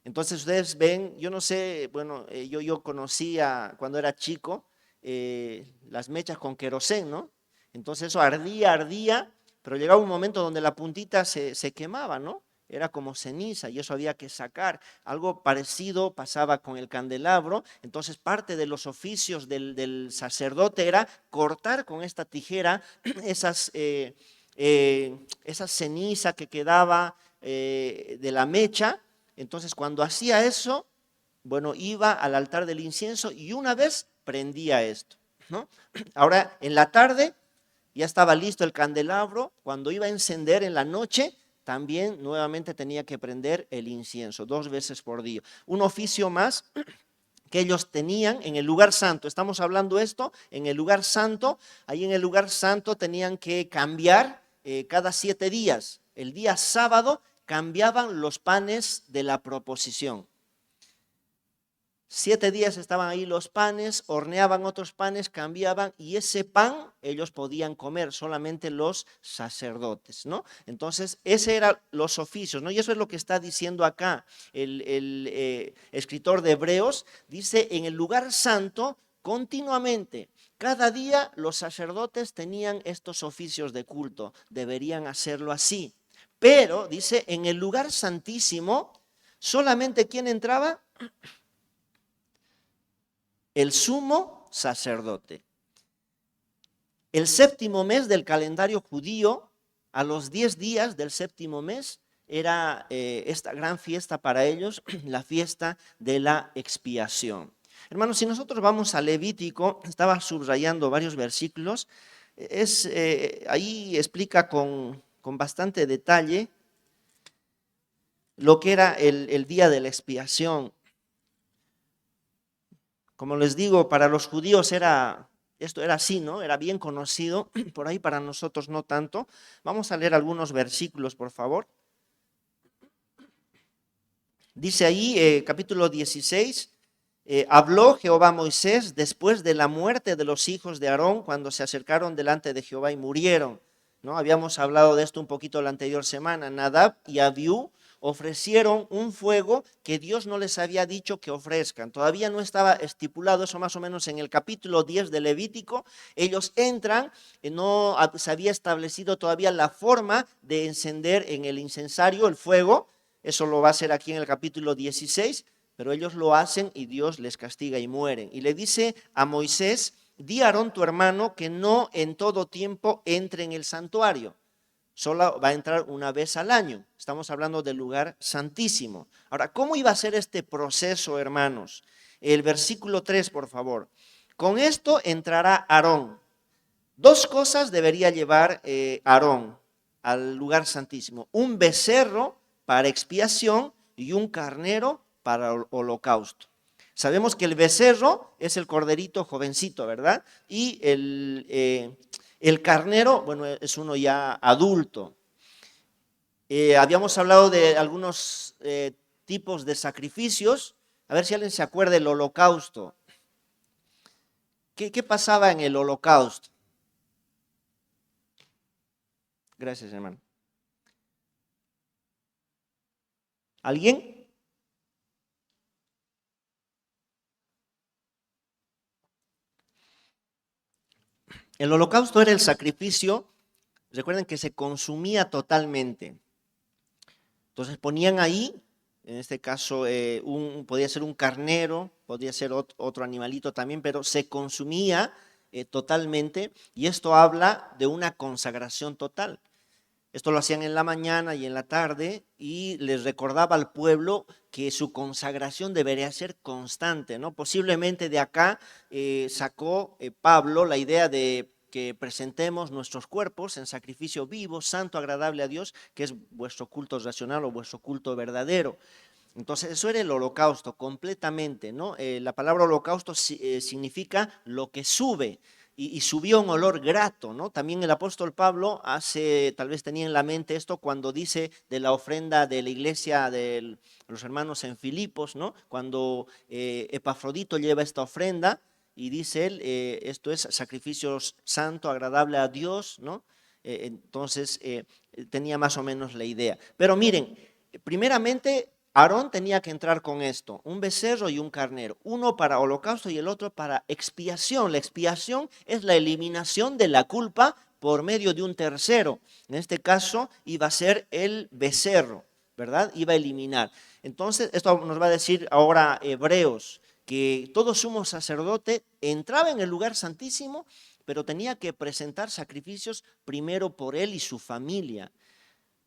Entonces ustedes ven, yo no sé, bueno, yo conocía cuando era chico, las mechas con querosén, ¿no? Entonces eso ardía, pero llegaba un momento donde la puntita se quemaba, ¿no? Era como ceniza y eso había que sacar. Algo parecido pasaba con el candelabro. Entonces parte de los oficios del sacerdote era cortar con esta tijera esa ceniza que quedaba de la mecha. Entonces cuando hacía eso, bueno, iba al altar del incienso y una vez prendía esto, ¿no? Ahora, en la tarde ya estaba listo el candelabro. Cuando iba a encender en la noche, también nuevamente tenía que prender el incienso 2 veces por día. Un oficio más que ellos tenían en el lugar santo. Estamos hablando esto en el lugar santo. Ahí en el lugar santo tenían que cambiar cada 7 días. El día sábado cambiaban los panes de la proposición. 7 días estaban ahí los panes, horneaban otros panes, cambiaban y ese pan ellos podían comer, solamente los sacerdotes, ¿no? Entonces, ese eran los oficios, ¿no? Y eso es lo que está diciendo acá el escritor de Hebreos. Dice, en el lugar santo, continuamente, cada día los sacerdotes tenían estos oficios de culto, deberían hacerlo así. Pero, dice, en el lugar santísimo, solamente ¿quién entraba? El sumo sacerdote. El 7º mes del calendario judío, a los 10 días del 7º mes, era esta gran fiesta para ellos, la fiesta de la expiación. Hermanos, si nosotros vamos a Levítico, estaba subrayando varios versículos, ahí explica con bastante detalle lo que era el día de la expiación. Como les digo, para los judíos esto era así, ¿no? Era bien conocido, por ahí para nosotros no tanto. Vamos a leer algunos versículos, por favor. Dice ahí, capítulo 16, habló Jehová a Moisés después de la muerte de los hijos de Aarón, cuando se acercaron delante de Jehová y murieron, ¿no? Habíamos hablado de esto un poquito la anterior semana. Nadab y Abiú ofrecieron un fuego que Dios no les había dicho que ofrezcan. Todavía no estaba estipulado eso, más o menos en el capítulo 10 de Levítico. Ellos entran, no se había establecido todavía la forma de encender en el incensario el fuego. Eso lo va a hacer aquí en el capítulo 16, pero ellos lo hacen y Dios les castiga y mueren. Y le dice a Moisés, di a Aarón tu hermano que no en todo tiempo entre en el santuario. Solo va a entrar una vez al año. Estamos hablando del lugar santísimo. Ahora, ¿cómo iba a ser este proceso, hermanos? El versículo 3, por favor. Con esto entrará Aarón. 2 cosas debería llevar Aarón al lugar santísimo. Un becerro para expiación y un carnero para holocausto. Sabemos que el becerro es el corderito jovencito, ¿verdad? Y el carnero, bueno, es uno ya adulto. Habíamos hablado de algunos tipos de sacrificios. A ver si alguien se acuerda del holocausto. ¿Qué pasaba en el holocausto? Gracias, hermano. ¿Alguien? El holocausto era el sacrificio, recuerden que se consumía totalmente. Entonces ponían ahí, en este caso podía ser un carnero, podía ser otro animalito también, pero se consumía totalmente, y esto habla de una consagración total. Esto lo hacían en la mañana y en la tarde y les recordaba al pueblo que su consagración debería ser constante, ¿no? Posiblemente de acá sacó Pablo la idea de que presentemos nuestros cuerpos en sacrificio vivo, santo, agradable a Dios, que es vuestro culto racional o vuestro culto verdadero. Entonces, eso era el holocausto completamente, ¿no? La palabra holocausto significa lo que sube y subió un olor grato, ¿no? También el apóstol Pablo tal vez tenía en la mente esto cuando dice de la ofrenda de la iglesia de los hermanos en Filipos, ¿no? Cuando Epafrodito lleva esta ofrenda y dice él, esto es sacrificio santo, agradable a Dios, ¿no? Entonces, tenía más o menos la idea. Pero miren, primeramente, Aarón tenía que entrar con esto, un becerro y un carnero, uno para holocausto y el otro para expiación. La expiación es la eliminación de la culpa por medio de un tercero. En este caso iba a ser el becerro, ¿verdad? Iba a eliminar. Entonces, esto nos va a decir ahora Hebreos, que todo sumo sacerdote entraba en el lugar santísimo, pero tenía que presentar sacrificios primero por él y su familia.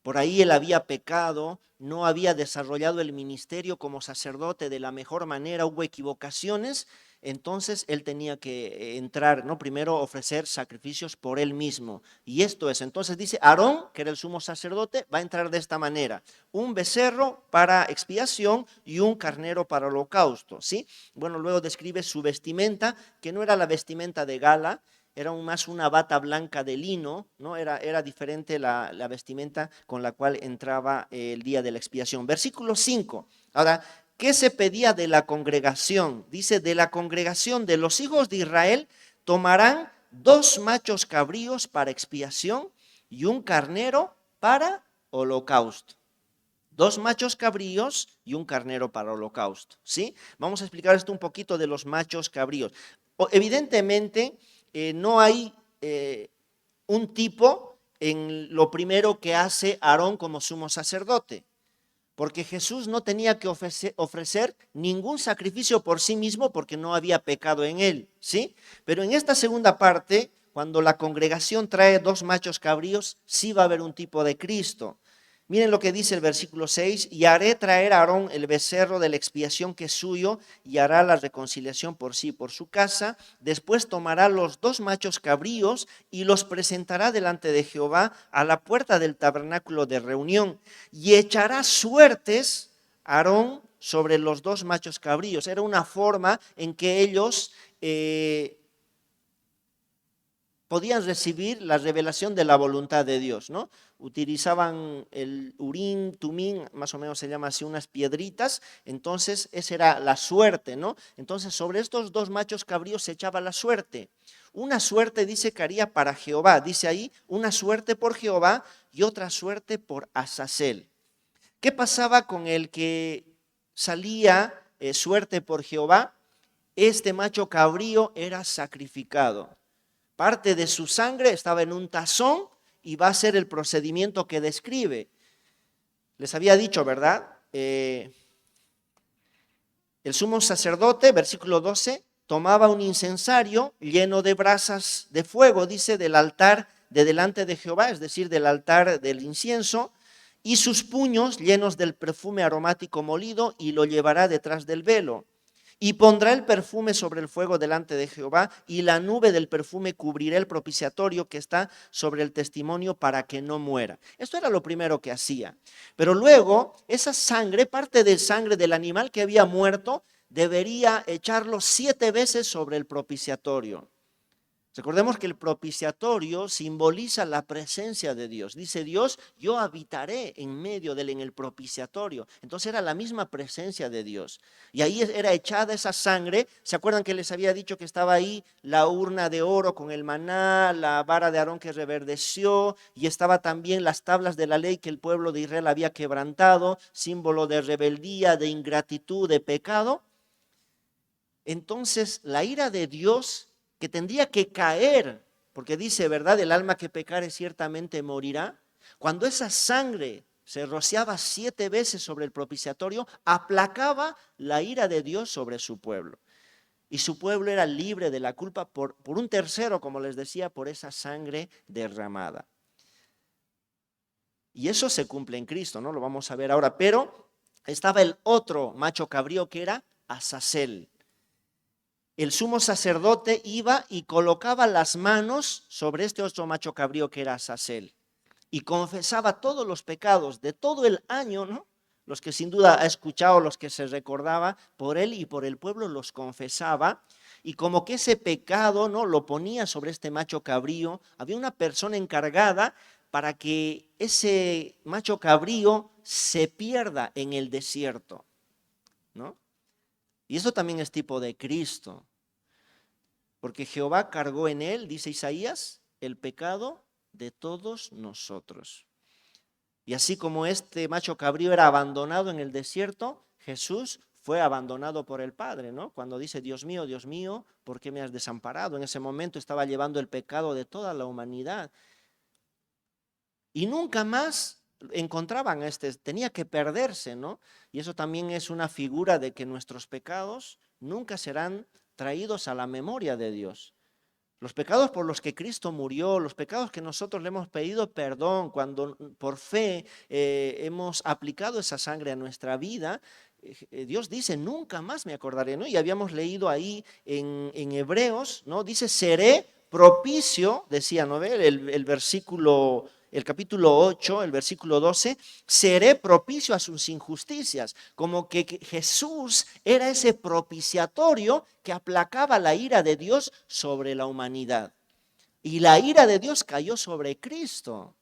Por ahí él había pecado, no había desarrollado el ministerio como sacerdote de la mejor manera, hubo equivocaciones, entonces él tenía que entrar, ¿no? Primero ofrecer sacrificios por él mismo. Y esto es, entonces dice, Aarón, que era el sumo sacerdote, va a entrar de esta manera, un becerro para expiación y un carnero para holocausto, ¿sí? Bueno, luego describe su vestimenta, que no era la vestimenta de gala, era más una bata blanca de lino, ¿no? Era diferente la vestimenta con la cual entraba el día de la expiación. Versículo 5. Ahora, ¿qué se pedía de la congregación? Dice, de la congregación de los hijos de Israel tomarán 2 machos cabríos para expiación y un carnero para holocausto. 2 machos cabríos y un carnero para holocausto, ¿sí? Vamos a explicar esto un poquito de los machos cabríos. Evidentemente, no hay un tipo en lo primero que hace Aarón como sumo sacerdote, porque Jesús no tenía que ofrecer ningún sacrificio por sí mismo porque no había pecado en él, ¿sí? Pero en esta segunda parte, cuando la congregación trae 2 machos cabríos, sí va a haber un tipo de Cristo. Miren lo que dice el versículo 6, y haré traer a Aarón el becerro de la expiación que es suyo, y hará la reconciliación por sí y por su casa. Después tomará los 2 machos cabríos y los presentará delante de Jehová a la puerta del tabernáculo de reunión, y echará suertes Aarón sobre los 2 machos cabríos. Era una forma en que ellos podían recibir la revelación de la voluntad de Dios, ¿no? Utilizaban el urín, tumín, más o menos se llama así, unas piedritas, entonces esa era la suerte, ¿no? Entonces sobre estos 2 machos cabríos se echaba la suerte. Una suerte dice que haría para Jehová, dice ahí, una suerte por Jehová y otra suerte por Azazel. ¿Qué pasaba con el que salía suerte por Jehová? Este macho cabrío era sacrificado. Parte de su sangre estaba en un tazón y va a ser el procedimiento que describe. Les había dicho, ¿verdad? El sumo sacerdote, versículo 12, tomaba un incensario lleno de brasas de fuego, dice, del altar de delante de Jehová, es decir, del altar del incienso, y sus puños llenos del perfume aromático molido, y lo llevará detrás del velo. Y pondrá el perfume sobre el fuego delante de Jehová, y la nube del perfume cubrirá el propiciatorio que está sobre el testimonio para que no muera. Esto era lo primero que hacía. Pero luego, esa sangre, parte de sangre del animal que había muerto, debería echarlo 7 veces sobre el propiciatorio. Recordemos que el propiciatorio simboliza la presencia de Dios. Dice Dios, yo habitaré en medio en el propiciatorio. Entonces era la misma presencia de Dios. Y ahí era echada esa sangre. ¿Se acuerdan que les había dicho que estaba ahí la urna de oro con el maná, la vara de Aarón que reverdeció, y estaba también las tablas de la ley que el pueblo de Israel había quebrantado, símbolo de rebeldía, de ingratitud, de pecado? Entonces la ira de Dios que tendría que caer, porque dice, ¿verdad? El alma que pecare ciertamente morirá. Cuando esa sangre se rociaba 7 veces sobre el propiciatorio, aplacaba la ira de Dios sobre su pueblo. y su pueblo era libre de la culpa por un tercero, como les decía, por esa sangre derramada. Y eso se cumple en Cristo, ¿no? Lo vamos a ver ahora. Pero estaba el otro macho cabrío que era Azazel. El sumo sacerdote iba y colocaba las manos sobre este otro macho cabrío que era Azazel y confesaba todos los pecados de todo el año, ¿no? Los que sin duda ha escuchado, los que se recordaba, por él y por el pueblo los confesaba. Y como que ese pecado, ¿no?, lo ponía sobre este macho cabrío, había una persona encargada para que ese macho cabrío se pierda en el desierto, ¿no? Y eso también es tipo de Cristo, porque Jehová cargó en él, dice Isaías, el pecado de todos nosotros. Y así como este macho cabrío era abandonado en el desierto, Jesús fue abandonado por el Padre, ¿no? Cuando dice, Dios mío, ¿por qué me has desamparado? En ese momento estaba llevando el pecado de toda la humanidad. Y nunca más encontraban tenía que perderse, ¿no? Y eso también es una figura de que nuestros pecados nunca serán traídos a la memoria de Dios. Los pecados por los que Cristo murió, los pecados que nosotros le hemos pedido perdón cuando por fe hemos aplicado esa sangre a nuestra vida, Dios dice, nunca más me acordaré, ¿no? Y habíamos leído ahí en Hebreos, ¿no? Dice, seré propicio, decía, ¿no? El versículo, el capítulo 8, el versículo 12, seré propicio a sus injusticias, como que Jesús era ese propiciatorio que aplacaba la ira de Dios sobre la humanidad. Y la ira de Dios cayó sobre Cristo.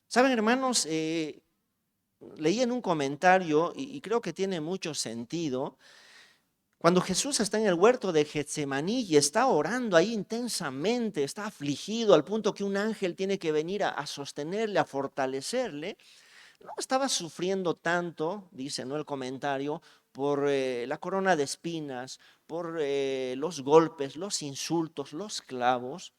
¿Saben, hermanos? Leí en un comentario, y creo que tiene mucho sentido, cuando Jesús está en el huerto de Getsemaní y está orando ahí intensamente, está afligido al punto que un ángel tiene que venir a sostenerle, a fortalecerle, no estaba sufriendo tanto, dice, ¿no?, el comentario, por la corona de espinas, por los golpes, los insultos, los clavos.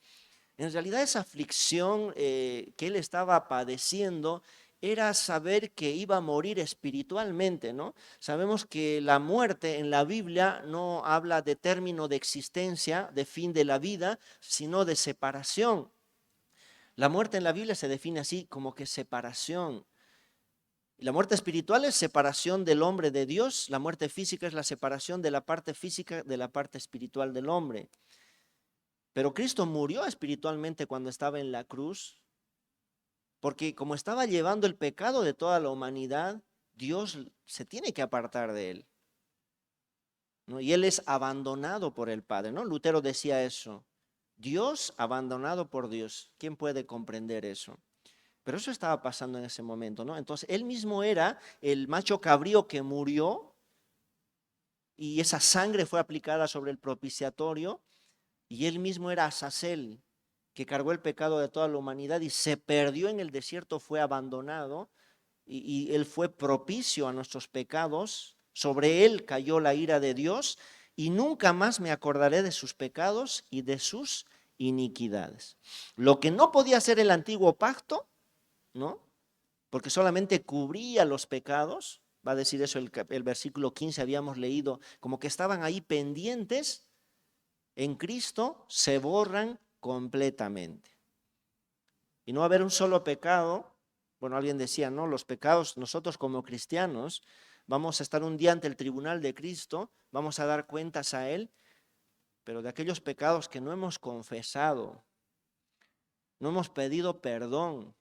En realidad esa aflicción que él estaba padeciendo era saber que iba a morir espiritualmente, ¿no? Sabemos que la muerte en la Biblia no habla de término de existencia, de fin de la vida, sino de separación. La muerte en la Biblia se define así como que separación. La muerte espiritual es separación del hombre de Dios, la muerte física es la separación de la parte física de la parte espiritual del hombre. Pero Cristo murió espiritualmente cuando estaba en la cruz, porque como estaba llevando el pecado de toda la humanidad, Dios se tiene que apartar de él, ¿no? Y él es abandonado por el Padre, ¿no? Lutero decía eso, Dios abandonado por Dios. ¿Quién puede comprender eso? Pero eso estaba pasando en ese momento, ¿no? Entonces, él mismo era el macho cabrío que murió y esa sangre fue aplicada sobre el propiciatorio y él mismo era Azazel, que cargó el pecado de toda la humanidad y se perdió en el desierto, fue abandonado y él fue propicio a nuestros pecados. Sobre él cayó la ira de Dios y nunca más me acordaré de sus pecados y de sus iniquidades. Lo que no podía hacer el antiguo pacto, ¿no?, porque solamente cubría los pecados, va a decir eso el versículo 15, habíamos leído, como que estaban ahí pendientes, en Cristo se borran completamente. Y no va a haber un solo pecado. Bueno, alguien decía, no, los pecados, nosotros como cristianos vamos a estar un día ante el tribunal de Cristo, vamos a dar cuentas a Él, pero de aquellos pecados que no hemos confesado, no hemos pedido perdón,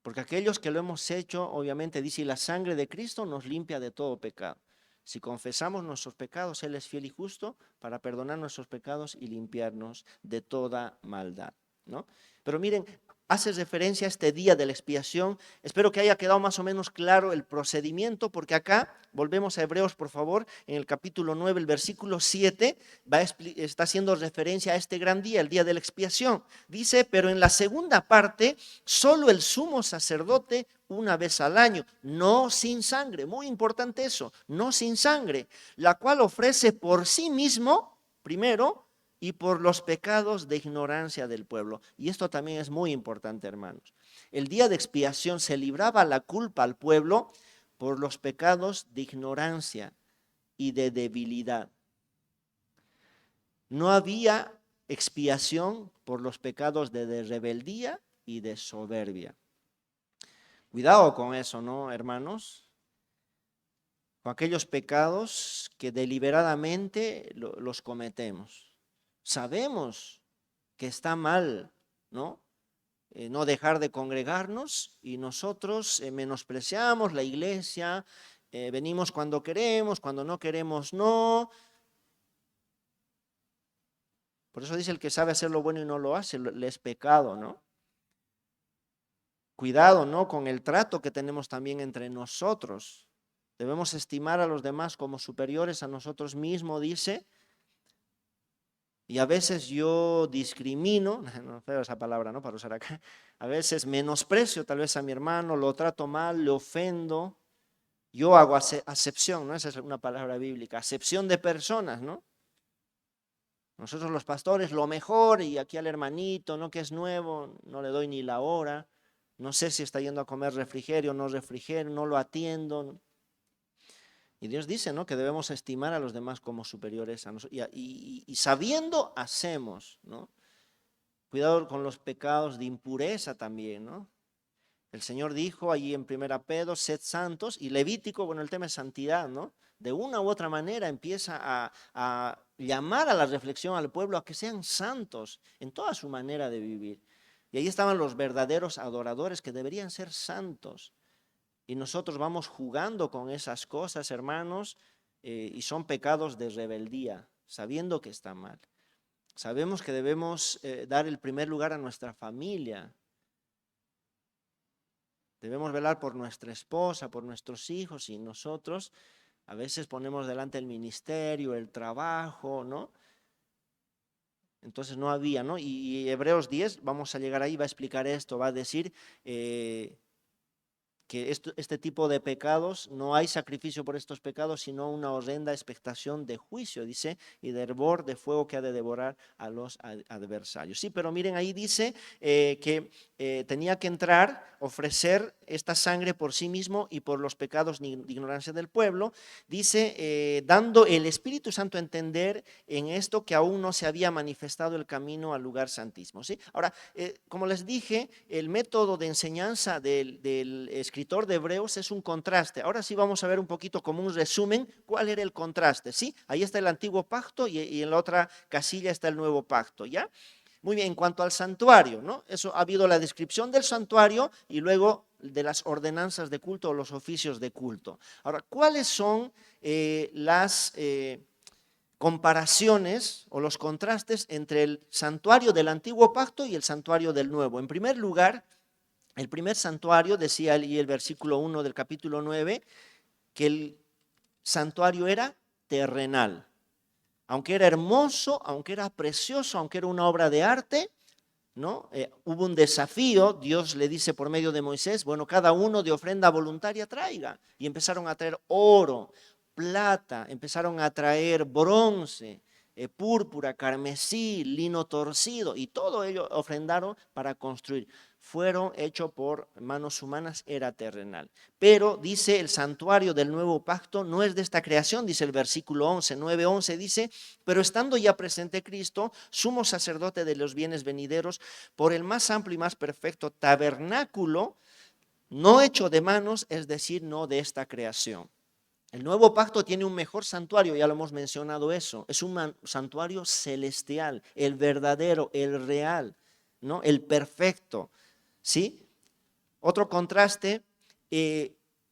porque aquellos que lo hemos hecho, obviamente dice, la sangre de Cristo nos limpia de todo pecado. Si confesamos nuestros pecados, Él es fiel y justo para perdonar nuestros pecados y limpiarnos de toda maldad, ¿no? Pero miren, hace referencia a este día de la expiación. Espero que haya quedado más o menos claro el procedimiento, porque acá, volvemos a Hebreos, por favor, en el capítulo 9, el versículo 7, está haciendo referencia a este gran día, el día de la expiación. Dice, pero en la segunda parte, solo el sumo sacerdote una vez al año, no sin sangre, muy importante eso, no sin sangre, la cual ofrece por sí mismo, primero, y por los pecados de ignorancia del pueblo. Y esto también es muy importante, hermanos. El día de expiación se libraba la culpa al pueblo por los pecados de ignorancia y de debilidad. No había expiación por los pecados de rebeldía y de soberbia. Cuidado con eso, ¿no, hermanos? Con aquellos pecados que deliberadamente los cometemos. Sabemos que está mal, ¿no? No dejar de congregarnos y nosotros menospreciamos la iglesia, venimos cuando no queremos, no. Por eso dice el que sabe hacer lo bueno y no lo hace, le es pecado, ¿no? Cuidado, ¿no? Con el trato que tenemos también entre nosotros. Debemos estimar a los demás como superiores a nosotros mismos, dice. Y a veces yo discrimino, no feo esa palabra, ¿no? Para usar acá. A veces menosprecio tal vez a mi hermano, lo trato mal, le ofendo. Yo hago acepción, ¿no? Esa es una palabra bíblica, acepción de personas, ¿no? Nosotros los pastores, lo mejor, y aquí al hermanito, ¿no? Que es nuevo, no le doy ni la hora. No sé si está yendo a comer refrigerio, no refrigerio, no lo atiendo. Y Dios dice, ¿no? Que debemos estimar a los demás como superiores a nosotros. Y sabiendo, hacemos, ¿no? Cuidado con los pecados de impureza también, ¿no? El Señor dijo allí en 1 Pedro, sed santos, y Levítico, bueno, el tema es santidad, ¿no? De una u otra manera empieza a llamar a la reflexión al pueblo a que sean santos en toda su manera de vivir. Y ahí estaban los verdaderos adoradores que deberían ser santos. Y nosotros vamos jugando con esas cosas, hermanos, y son pecados de rebeldía, sabiendo que está mal. Sabemos que debemos dar el primer lugar a nuestra familia. Debemos velar por nuestra esposa, por nuestros hijos, y nosotros a veces ponemos delante el ministerio, el trabajo, ¿no? Entonces no había, ¿no? Y Hebreos 10, vamos a llegar ahí, va a explicar esto, va a decir que este tipo de pecados, no hay sacrificio por estos pecados, sino una horrenda expectación de juicio, dice, y de hervor de fuego que ha de devorar a los adversarios. Sí, pero miren, ahí dice que tenía que entrar, ofrecer esta sangre por sí mismo y por los pecados de ignorancia del pueblo, dice, dando el Espíritu Santo a entender en esto que aún no se había manifestado el camino al lugar santísimo. ¿Sí? Ahora, como les dije, el método de enseñanza del escritor de Hebreos es un contraste. Ahora sí vamos a ver un poquito como un resumen cuál era el contraste. ¿Sí? Ahí está el antiguo pacto y en la otra casilla está el nuevo pacto, ¿ya? Muy bien, en cuanto al santuario, ¿no? Eso ha habido la descripción del santuario y luego de las ordenanzas de culto o los oficios de culto. Ahora, ¿cuáles son las comparaciones o los contrastes entre el santuario del antiguo pacto y el santuario del nuevo? En primer lugar, el primer santuario, decía ahí el versículo 1 del capítulo 9, que el santuario era terrenal. Aunque era hermoso, aunque era precioso, aunque era una obra de arte, ¿no? Hubo un desafío, Dios le dice por medio de Moisés, bueno, cada uno de ofrenda voluntaria traiga. Y empezaron a traer oro, plata, empezaron a traer bronce, púrpura, carmesí, lino torcido, y todo ello ofrendaron para construir. Fueron hechos por manos humanas, era terrenal. Pero dice el santuario del nuevo pacto no es de esta creación, dice el versículo 11, 9:11 dice, pero estando ya presente Cristo, sumo sacerdote de los bienes venideros, por el más amplio y más perfecto tabernáculo, no hecho de manos, es decir, no de esta creación. El nuevo pacto tiene un mejor santuario, ya lo hemos mencionado eso, es un santuario celestial, el verdadero, el real, ¿no? El perfecto, ¿sí? Otro contraste,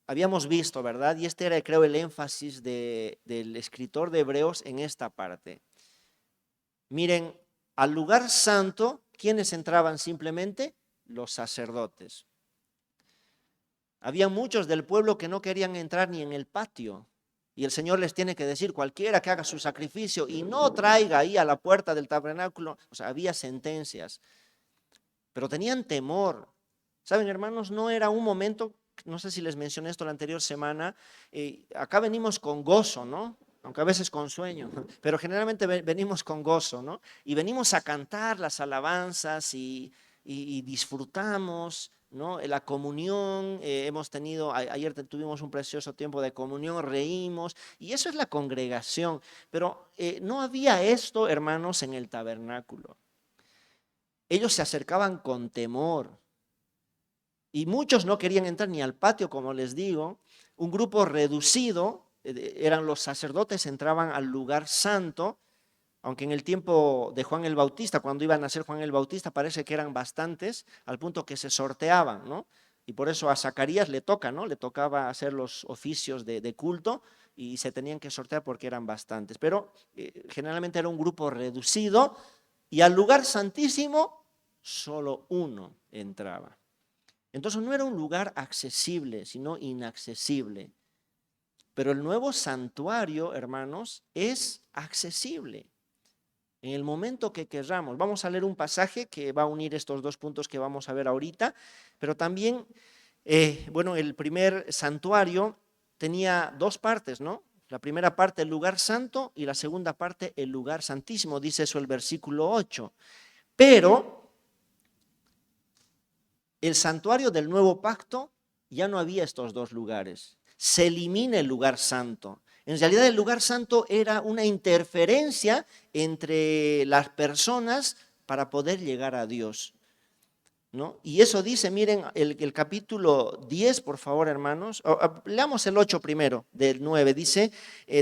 habíamos visto, ¿verdad? Y este era, creo, el énfasis del escritor de Hebreos en esta parte. Miren, al lugar santo, ¿quiénes entraban simplemente? Los sacerdotes. Había muchos del pueblo que no querían entrar ni en el patio. Y el Señor les tiene que decir, cualquiera que haga su sacrificio y no traiga ahí a la puerta del tabernáculo, o sea, había sentencias. Pero tenían temor. Saben, hermanos, no era un momento, no sé si les mencioné esto la anterior semana, acá venimos con gozo, ¿no? Aunque a veces con sueño, pero generalmente venimos con gozo, ¿no? Y venimos a cantar las alabanzas y disfrutamos, ¿no? La comunión, ayer tuvimos un precioso tiempo de comunión, reímos, y eso es la congregación. Pero no había esto, hermanos, en el tabernáculo. Ellos se acercaban con temor. Y muchos no querían entrar ni al patio, como les digo. Un grupo reducido, eran los sacerdotes, entraban al lugar santo, aunque en el tiempo de Juan el Bautista, cuando iba a nacer Juan el Bautista, parece que eran bastantes, al punto que se sorteaban, ¿no? Y por eso a Zacarías le toca, ¿no? Le tocaba hacer los oficios de culto y se tenían que sortear porque eran bastantes. Pero generalmente era un grupo reducido y al lugar santísimo solo uno entraba. Entonces no era un lugar accesible, sino inaccesible. Pero el nuevo santuario, hermanos, es accesible. En el momento que querramos. Vamos a leer un pasaje que va a unir estos dos puntos que vamos a ver ahorita, pero también, el primer santuario tenía dos partes, ¿no? La primera parte, el lugar santo, y la segunda parte, el lugar santísimo, dice eso el versículo 8. Pero el santuario del nuevo pacto ya no había estos dos lugares. Se elimina el lugar santo. En realidad el lugar santo era una interferencia entre las personas para poder llegar a Dios, ¿no? Y eso dice, miren, el capítulo 10, por favor, hermanos. Leamos el 8 primero, del 9. Dice,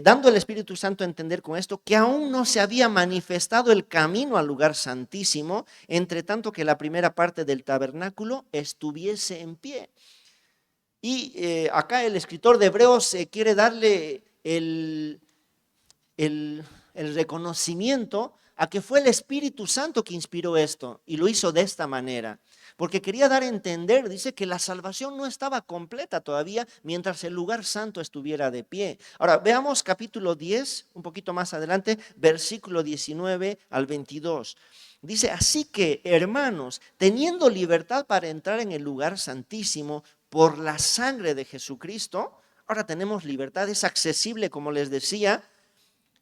dando el Espíritu Santo a entender con esto, que aún no se había manifestado el camino al lugar santísimo, entre tanto que la primera parte del tabernáculo estuviese en pie. Y acá el escritor de Hebreos quiere darle el reconocimiento a que fue el Espíritu Santo que inspiró esto y lo hizo de esta manera. Porque quería dar a entender, dice que la salvación no estaba completa todavía mientras el lugar santo estuviera de pie. Ahora, veamos capítulo 10, un poquito más adelante, versículo 19 al 22. Dice, así que, hermanos, teniendo libertad para entrar en el lugar santísimo por la sangre de Jesucristo, ahora tenemos libertad, es accesible, como les decía,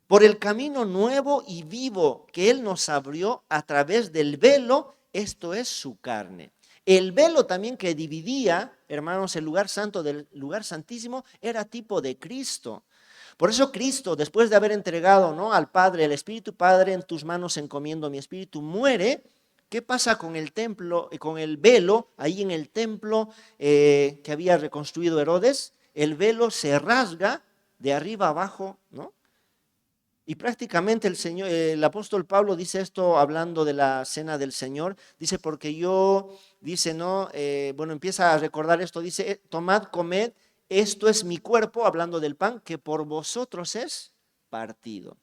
por el camino nuevo y vivo que Él nos abrió a través del velo, esto es su carne. El velo también que dividía, hermanos, el lugar santo del lugar santísimo, era tipo de Cristo. Por eso Cristo, después de haber entregado, ¿no?, al Padre, el Espíritu, Padre, en tus manos encomiendo mi espíritu, muere. ¿Qué pasa con el templo, con el velo, ahí en el templo que había reconstruido Herodes? El velo se rasga de arriba abajo, ¿no? Y prácticamente el apóstol Pablo dice esto hablando de la cena del Señor. Dice, porque yo, dice, ¿no? Empieza a recordar esto. Dice, tomad, comed, esto es mi cuerpo, hablando del pan, que por vosotros es partido.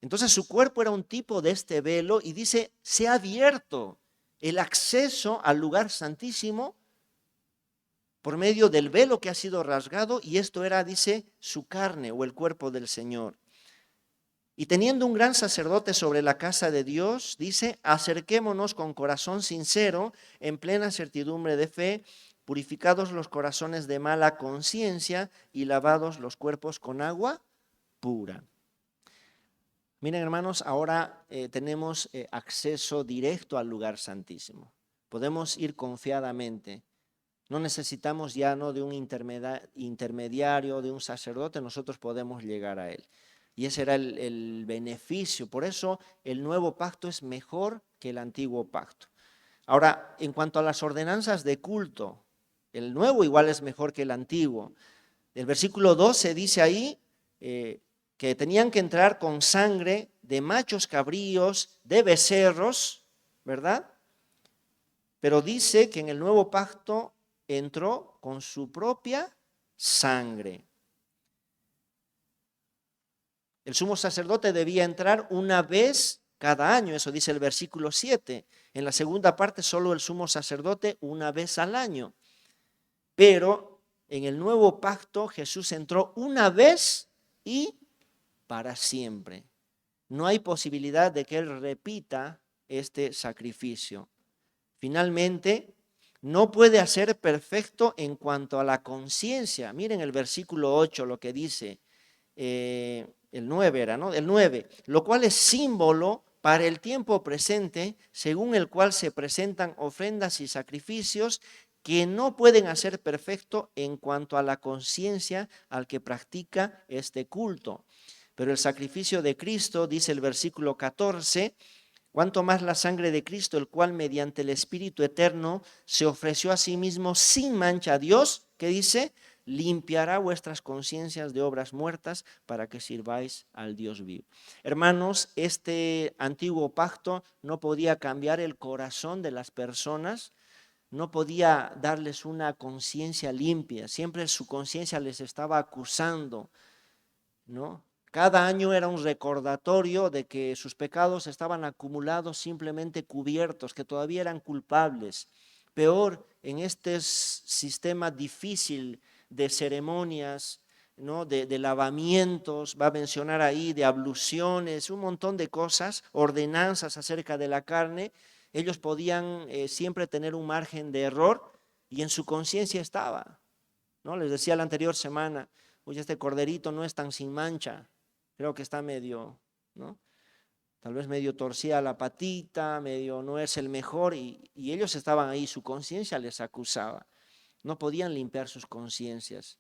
Entonces su cuerpo era un tipo de este velo y dice, se ha abierto el acceso al lugar santísimo por medio del velo que ha sido rasgado, y esto era, dice, su carne o el cuerpo del Señor. Y teniendo un gran sacerdote sobre la casa de Dios, dice, acerquémonos con corazón sincero, en plena certidumbre de fe, purificados los corazones de mala conciencia y lavados los cuerpos con agua pura. Miren, hermanos, ahora tenemos acceso directo al lugar santísimo. Podemos ir confiadamente. No necesitamos ya, ¿no?, de un intermediario, de un sacerdote, nosotros podemos llegar a él. Y ese era el beneficio. Por eso el nuevo pacto es mejor que el antiguo pacto. Ahora, en cuanto a las ordenanzas de culto, el nuevo igual es mejor que el antiguo. El versículo 12 dice ahí que tenían que entrar con sangre de machos cabríos, de becerros, ¿verdad? Pero dice que en el nuevo pacto entró con su propia sangre. El sumo sacerdote debía entrar una vez cada año, eso dice el versículo 7. En la segunda parte, solo el sumo sacerdote una vez al año. Pero en el nuevo pacto, Jesús entró una vez y para siempre. No hay posibilidad de que Él repita este sacrificio. Finalmente, no puede hacer perfecto en cuanto a la conciencia. Miren el versículo 8, lo que dice. El 9 era, ¿no? El 9, lo cual es símbolo para el tiempo presente, según el cual se presentan ofrendas y sacrificios que no pueden hacer perfecto en cuanto a la conciencia al que practica este culto. Pero el sacrificio de Cristo, dice el versículo 14, cuanto más la sangre de Cristo, el cual mediante el Espíritu eterno se ofreció a sí mismo sin mancha a Dios, que dice, limpiará vuestras conciencias de obras muertas para que sirváis al Dios vivo. Hermanos, este antiguo pacto no podía cambiar el corazón de las personas, no podía darles una conciencia limpia, siempre su conciencia les estaba acusando, ¿no? Cada año era un recordatorio de que sus pecados estaban acumulados, simplemente cubiertos, que todavía eran culpables. Peor, en este sistema difícil de ceremonias, ¿no? de lavamientos, va a mencionar ahí, de abluciones, un montón de cosas, ordenanzas acerca de la carne, ellos podían siempre tener un margen de error y en su conciencia estaba, ¿no? Les decía la anterior semana, oye, este corderito no es tan sin mancha, creo que está medio, ¿no? Tal vez medio torcida la patita, medio no es el mejor, y ellos estaban ahí, su conciencia les acusaba, no podían limpiar sus conciencias.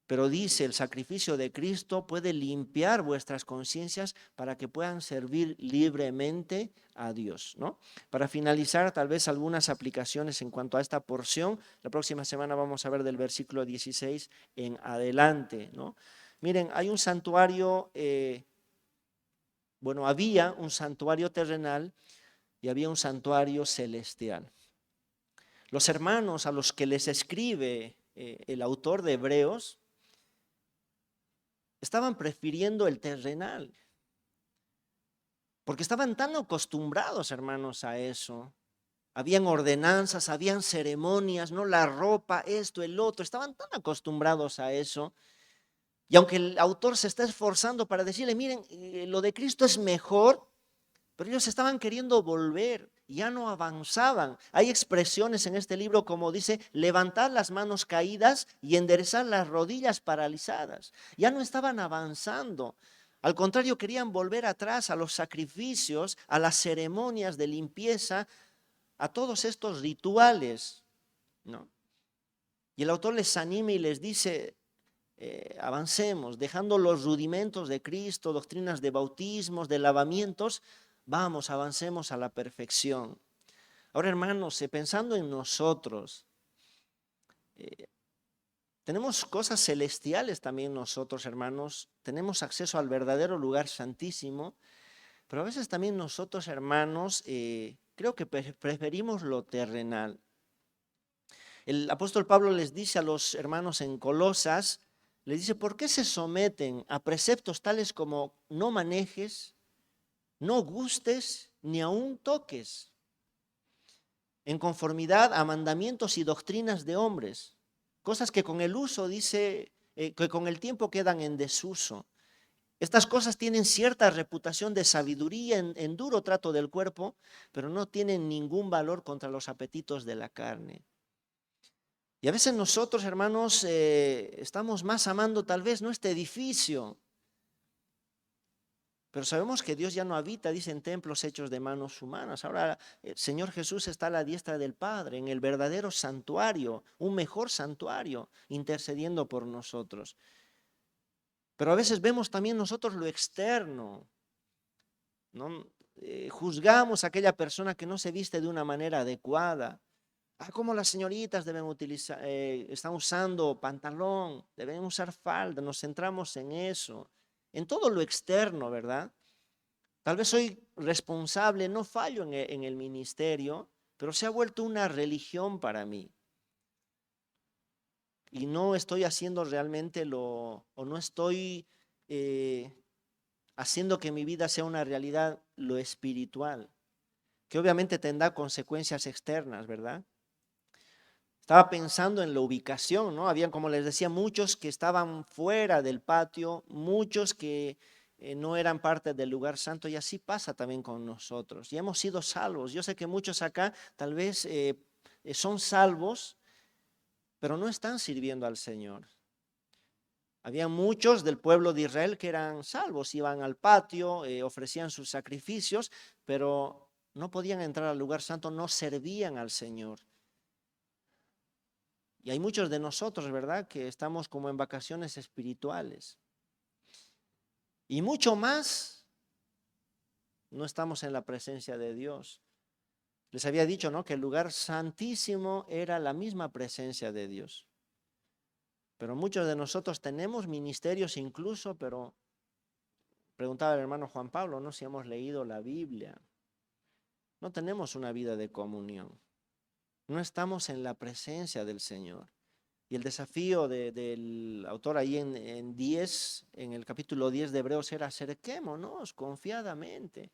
Pero dice, el sacrificio de Cristo puede limpiar vuestras conciencias para que puedan servir libremente a Dios, ¿no? Para finalizar, tal vez algunas aplicaciones en cuanto a esta porción. La próxima semana vamos a ver del versículo 16 en adelante, ¿no? Miren, hay un santuario, había un santuario terrenal y había un santuario celestial. Los hermanos a los que les escribe el autor de Hebreos, estaban prefiriendo el terrenal, porque estaban tan acostumbrados, hermanos, a eso. Habían ordenanzas, habían ceremonias, no la ropa, esto, el otro, estaban tan acostumbrados a eso. Y aunque el autor se está esforzando para decirle, miren, lo de Cristo es mejor, pero ellos estaban queriendo volver, ya no avanzaban. Hay expresiones en este libro como dice, levantar las manos caídas y enderezar las rodillas paralizadas. Ya no estaban avanzando. Al contrario, querían volver atrás a los sacrificios, a las ceremonias de limpieza, a todos estos rituales, ¿no? Y el autor les anima y les dice, avancemos, dejando los rudimentos de Cristo, doctrinas de bautismos, de lavamientos, vamos, avancemos a la perfección. Ahora, hermanos, pensando en nosotros, tenemos cosas celestiales también nosotros, hermanos, tenemos acceso al verdadero lugar santísimo, pero a veces también nosotros, hermanos, creo que preferimos lo terrenal. El apóstol Pablo les dice a los hermanos en Colosas, les dice, ¿por qué se someten a preceptos tales como no manejes, no gustes, ni aun toques, en conformidad a mandamientos y doctrinas de hombres? Cosas que con el uso, dice, que con el tiempo quedan en desuso. Estas cosas tienen cierta reputación de sabiduría en duro trato del cuerpo, pero no tienen ningún valor contra los apetitos de la carne. Y a veces nosotros, hermanos, estamos más amando tal vez no este edificio, pero sabemos que Dios ya no habita, dice, en templos hechos de manos humanas. Ahora el Señor Jesús está a la diestra del Padre, en el verdadero santuario, un mejor santuario, intercediendo por nosotros. Pero a veces vemos también nosotros lo externo, ¿no? Juzgamos a aquella persona que no se viste de una manera adecuada. Como las señoritas deben utilizar, están usando pantalón, deben usar falda, nos centramos en eso, en todo lo externo, ¿verdad? Tal vez soy responsable, no fallo en el ministerio, pero se ha vuelto una religión para mí. Y no estoy haciendo realmente o no estoy haciendo que mi vida sea una realidad lo espiritual, que obviamente tendrá consecuencias externas, ¿verdad? Estaba pensando en la ubicación, ¿no? Habían, como les decía, muchos que estaban fuera del patio, muchos que no eran parte del lugar santo, y así pasa también con nosotros. Y hemos sido salvos. Yo sé que muchos acá tal vez son salvos, pero no están sirviendo al Señor. Había muchos del pueblo de Israel que eran salvos, iban al patio, ofrecían sus sacrificios, pero no podían entrar al lugar santo, no servían al Señor. Y hay muchos de nosotros, ¿verdad?, que estamos como en vacaciones espirituales. Y mucho más, no estamos en la presencia de Dios. Les había dicho, ¿no?, que el lugar santísimo era la misma presencia de Dios. Pero muchos de nosotros tenemos ministerios incluso, pero preguntaba el hermano Juan Pablo, ¿no?, si hemos leído la Biblia. No tenemos una vida de comunión. No estamos en la presencia del Señor. Y el desafío del autor ahí en el capítulo 10 de Hebreos era: acerquémonos confiadamente,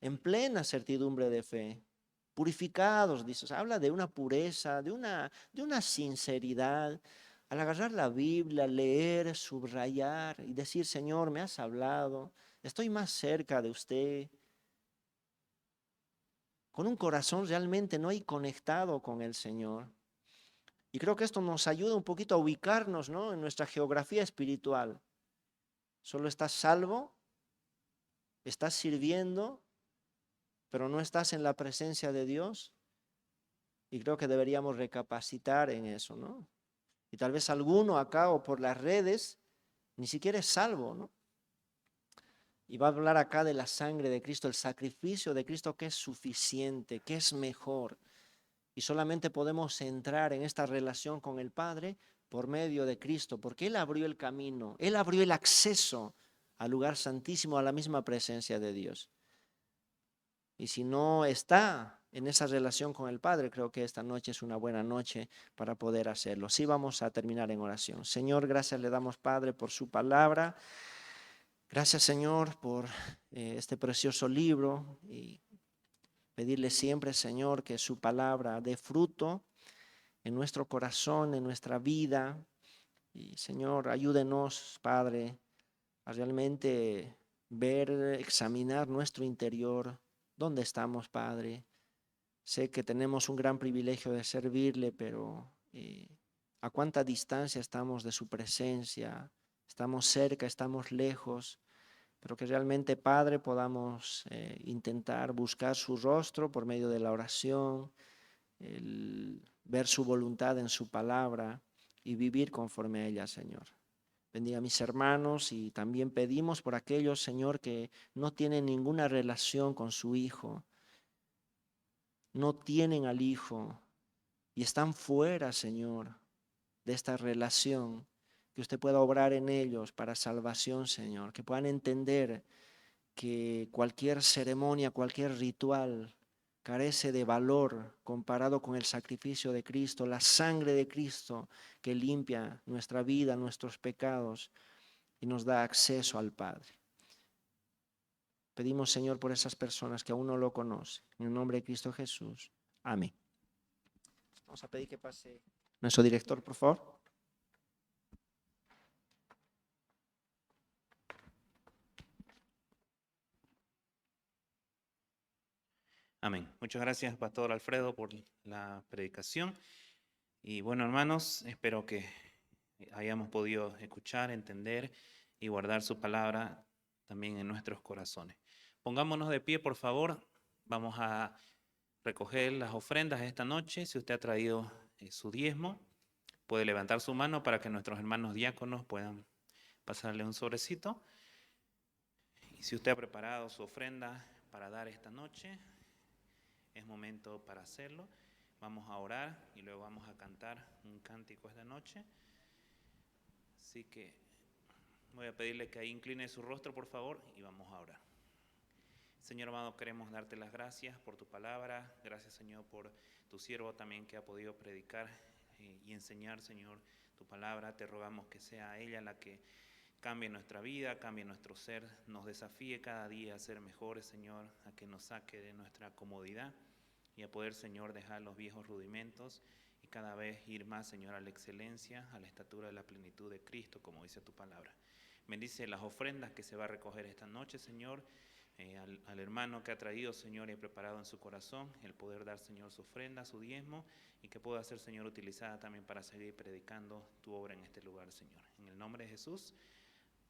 en plena certidumbre de fe, purificados, dice. Habla de una pureza, de una sinceridad. Al agarrar la Biblia, leer, subrayar y decir: Señor, me has hablado, estoy más cerca de usted. Con un corazón realmente no hay conectado con el Señor. Y creo que esto nos ayuda un poquito a ubicarnos, ¿no?, en nuestra geografía espiritual. Solo estás salvo, estás sirviendo, pero no estás en la presencia de Dios. Y creo que deberíamos recapacitar en eso, ¿no? Y tal vez alguno acá o por las redes ni siquiera es salvo, ¿no? Y va a hablar acá de la sangre de Cristo, el sacrificio de Cristo, que es suficiente, que es mejor. Y solamente podemos entrar en esta relación con el Padre por medio de Cristo, porque Él abrió el camino, Él abrió el acceso al lugar santísimo, a la misma presencia de Dios. Y si no está en esa relación con el Padre, creo que esta noche es una buena noche para poder hacerlo. Sí, vamos a terminar en oración. Señor, gracias le damos, Padre, por su palabra. Gracias, Señor, por este precioso libro, y pedirle siempre, Señor, que su palabra dé fruto en nuestro corazón, en nuestra vida. Y Señor, ayúdenos, Padre, a realmente ver, examinar nuestro interior. ¿Dónde estamos, Padre? Sé que tenemos un gran privilegio de servirle, pero ¿a cuánta distancia estamos de su presencia? ¿Estamos cerca, estamos lejos? Pero que realmente, Padre, podamos intentar buscar su rostro por medio de la oración, el ver su voluntad en su palabra y vivir conforme a ella, Señor. Bendiga a mis hermanos, y también pedimos por aquellos, Señor, que no tienen ninguna relación con su Hijo, no tienen al Hijo y están fuera, Señor, de esta relación. Que usted pueda obrar en ellos para salvación, Señor, que puedan entender que cualquier ceremonia, cualquier ritual carece de valor comparado con el sacrificio de Cristo, la sangre de Cristo que limpia nuestra vida, nuestros pecados y nos da acceso al Padre. Pedimos, Señor, por esas personas que aún no lo conocen. En el nombre de Cristo Jesús. Amén. Vamos a pedir que pase nuestro director, por favor. Amén. Muchas gracias, Pastor Alfredo, por la predicación. Y bueno, hermanos, espero que hayamos podido escuchar, entender y guardar su palabra también en nuestros corazones. Pongámonos de pie, por favor. Vamos a recoger las ofrendas esta noche. Si usted ha traído su diezmo, puede levantar su mano para que nuestros hermanos diáconos puedan pasarle un sobrecito. Y si usted ha preparado su ofrenda para dar esta noche, es momento para hacerlo. Vamos a orar y luego vamos a cantar un cántico esta noche. Así que voy a pedirle que ahí incline su rostro, por favor, y vamos a orar. Señor amado, queremos darte las gracias por tu palabra. Gracias, Señor, por tu siervo también que ha podido predicar y enseñar, Señor, tu palabra. Te rogamos que sea ella la que cambie nuestra vida, cambie nuestro ser, nos desafíe cada día a ser mejores, Señor, a que nos saque de nuestra comodidad y a poder, Señor, dejar los viejos rudimentos y cada vez ir más, Señor, a la excelencia, a la estatura de la plenitud de Cristo, como dice tu palabra. Bendice las ofrendas que se va a recoger esta noche, Señor. al hermano que ha traído, Señor, y preparado en su corazón el poder dar, Señor, su ofrenda, su diezmo, y que pueda ser, Señor, utilizada también para seguir predicando tu obra en este lugar, Señor. En el nombre de Jesús,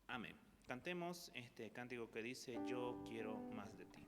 amén. Cantemos este cántico que dice: yo quiero más de ti.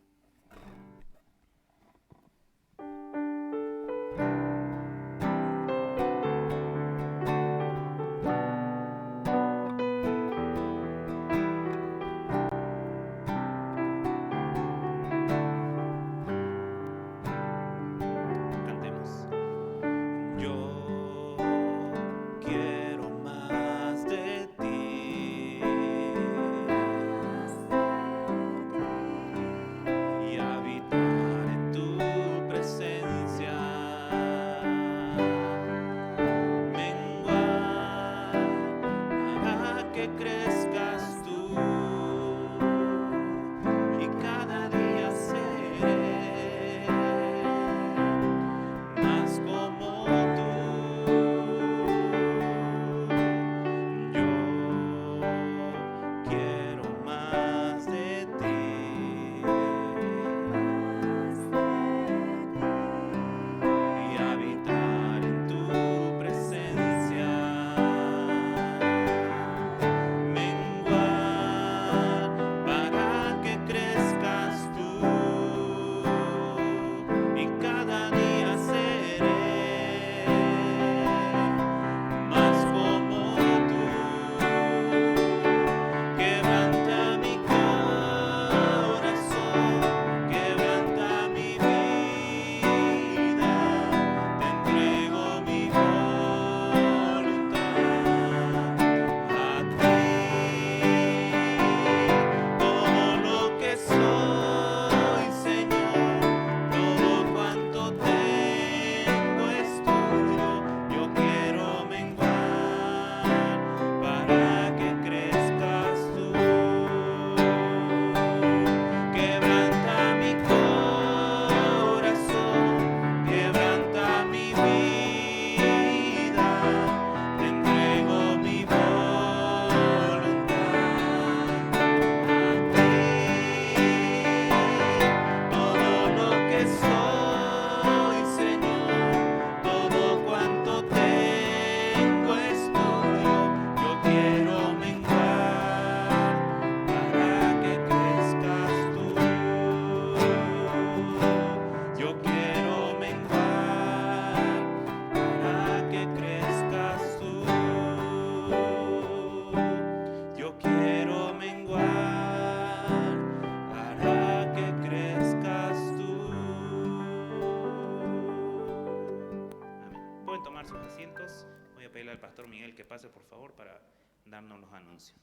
Voy a pedirle al pastor Miguel que pase, por favor, para darnos los anuncios.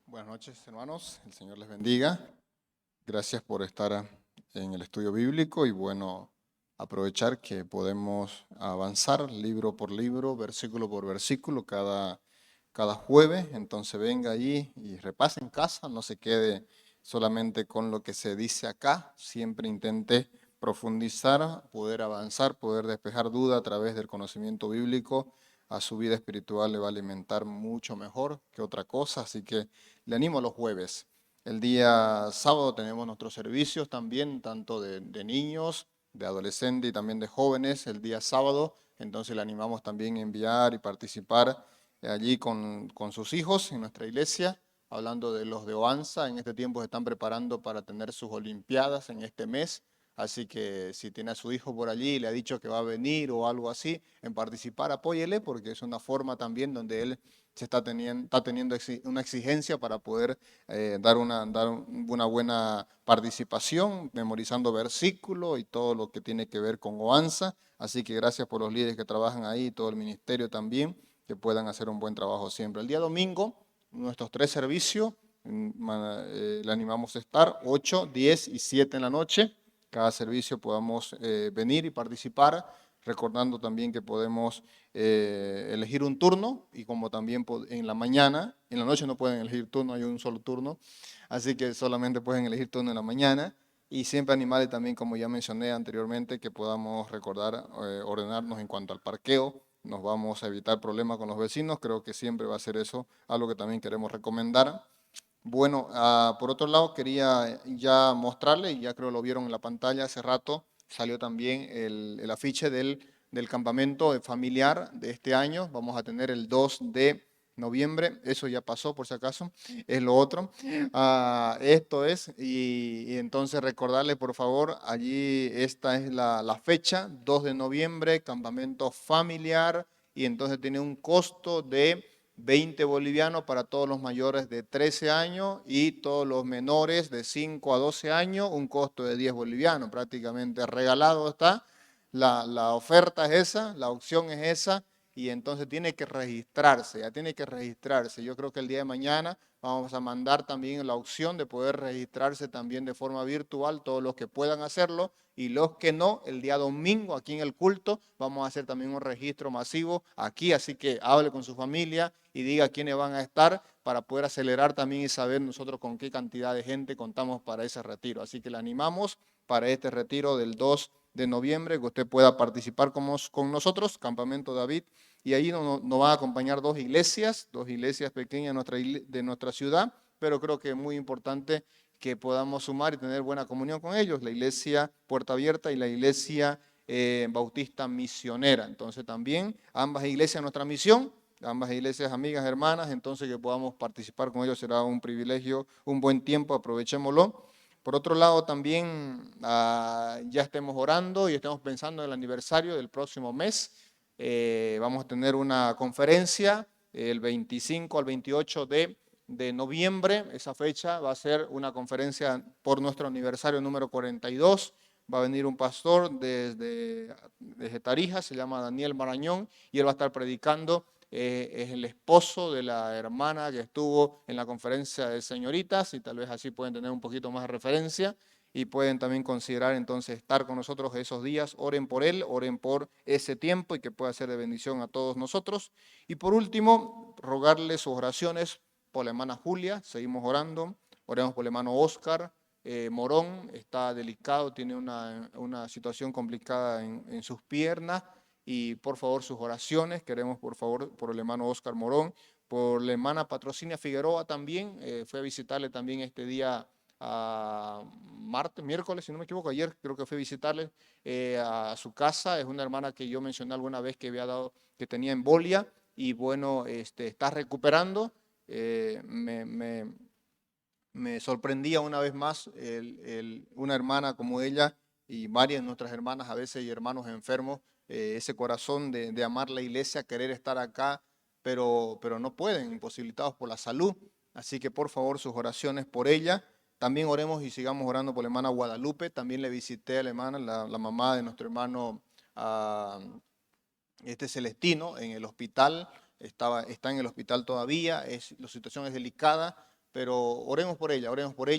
Buenas noches, hermanos. El Señor les bendiga. Gracias por estar en el estudio bíblico y bueno, aprovechar que podemos avanzar libro por libro, versículo por versículo cada jueves. Entonces venga allí y repase en casa, no se quede solamente con lo que se dice acá. Siempre intente profundizar, poder avanzar, poder despejar duda a través del conocimiento bíblico. A su vida espiritual le va a alimentar mucho mejor que otra cosa, así que le animo a los jueves. El día sábado tenemos nuestros servicios también, tanto de niños, de adolescentes y también de jóvenes, el día sábado. Entonces le animamos también a enviar y participar allí con sus hijos en nuestra iglesia, hablando de los de Oanza. En este tiempo se están preparando para tener sus olimpiadas en este mes. Así que si tiene a su hijo por allí y le ha dicho que va a venir o algo así, en participar, apóyele, porque es una forma también donde él está teniendo una exigencia para poder dar una buena participación, memorizando versículos y todo lo que tiene que ver con Oanza. Así que gracias por los líderes que trabajan ahí, todo el ministerio también, que puedan hacer un buen trabajo siempre. El día domingo, nuestros 3 servicios, le animamos a estar 8, 10 y 7 en la noche. Cada servicio podamos venir y participar, recordando también que podemos elegir un turno y como también en la mañana, en la noche no pueden elegir turno, hay un solo turno, así que solamente pueden elegir turno en la mañana. Y siempre animarles también, como ya mencioné anteriormente, que podamos recordar, ordenarnos en cuanto al parqueo. nos vamos a evitar problemas con los vecinos. Creo que siempre va a ser eso algo que también queremos recomendar. Bueno, por otro lado, quería ya mostrarle, y ya creo lo vieron en la pantalla hace rato, salió también el afiche del campamento familiar de este año. Vamos a tener el 2 de noviembre, eso ya pasó por si acaso, es lo otro. Esto es, y entonces recordarle por favor, allí esta es la fecha, 2 de noviembre, campamento familiar, y entonces tiene un costo de 20 bolivianos para todos los mayores de 13 años y todos los menores de 5 a 12 años, un costo de 10 bolivianos, prácticamente regalado está. La oferta es esa, la opción es esa, y entonces tiene que registrarse, ya tiene que registrarse. Yo creo que el día de mañana vamos a mandar también la opción de poder registrarse también de forma virtual, todos los que puedan hacerlo, y los que no, el día domingo aquí en el culto vamos a hacer también un registro masivo aquí, así que hable con su familia y diga quiénes van a estar para poder acelerar también y saber nosotros con qué cantidad de gente contamos para ese retiro. Así que le animamos para este retiro del 2 de noviembre, que usted pueda participar con nosotros, Campamento David, y ahí nos van a acompañar dos iglesias pequeñas de nuestra ciudad, pero creo que es muy importante que podamos sumar y tener buena comunión con ellos, la iglesia Puerta Abierta y la iglesia Bautista Misionera. Entonces también ambas iglesias nuestra misión, ambas iglesias amigas, hermanas, entonces que podamos participar con ellos será un privilegio, un buen tiempo, aprovechémoslo. Por otro lado también ya estemos orando y estemos pensando en el aniversario del próximo mes. Vamos a tener una conferencia el 25 al 28 de noviembre. Esa fecha va a ser una conferencia por nuestro aniversario número 42. Va a venir un pastor desde Tarija, se llama Daniel Marañón, y él va a estar predicando. Es el esposo de la hermana que estuvo en la conferencia de señoritas, y tal vez así pueden tener un poquito más de referencia y pueden también considerar entonces estar con nosotros esos días. Oren por él, oren por ese tiempo y que pueda ser de bendición a todos nosotros. Y por último, rogarle sus oraciones por la hermana Julia, seguimos orando, oremos por el hermano Oscar Morón, está delicado, tiene una situación complicada en sus piernas, y por favor sus oraciones, queremos por favor por el hermano Oscar Morón, por la hermana Patrocinia Figueroa también, fue a visitarle también este día miércoles, si no me equivoco, ayer creo que fue a visitarle a su casa. Es una hermana que yo mencioné alguna vez que que tenía embolia, y bueno, está recuperando. Me sorprendía una vez más una hermana como ella y varias de nuestras hermanas a veces y hermanos enfermos, ese corazón de amar la iglesia, querer estar acá, pero no pueden, imposibilitados por la salud. Así que por favor sus oraciones por ella. También oremos y sigamos orando por la hermana Guadalupe. También le visité a la hermana, la mamá de nuestro hermano Celestino, en el hospital. Está en el hospital todavía, la situación es delicada, pero oremos por ella,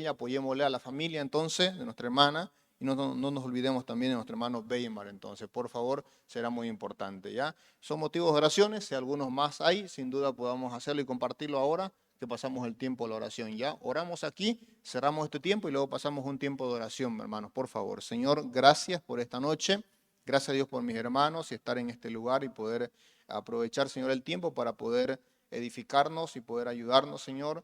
apoyémosle a la familia entonces de nuestra hermana, y no nos olvidemos también de nuestro hermano Weimar. Entonces, por favor, será muy importante, ¿ya? Son motivos de oraciones, si algunos más hay, sin duda podamos hacerlo y compartirlo ahora, que pasamos el tiempo de la oración, ¿ya? Oramos aquí, cerramos este tiempo y luego pasamos un tiempo de oración, hermanos, por favor. Señor, gracias por esta noche, gracias a Dios por mis hermanos y estar en este lugar y poder aprovechar, Señor, el tiempo para poder edificarnos y poder ayudarnos, Señor,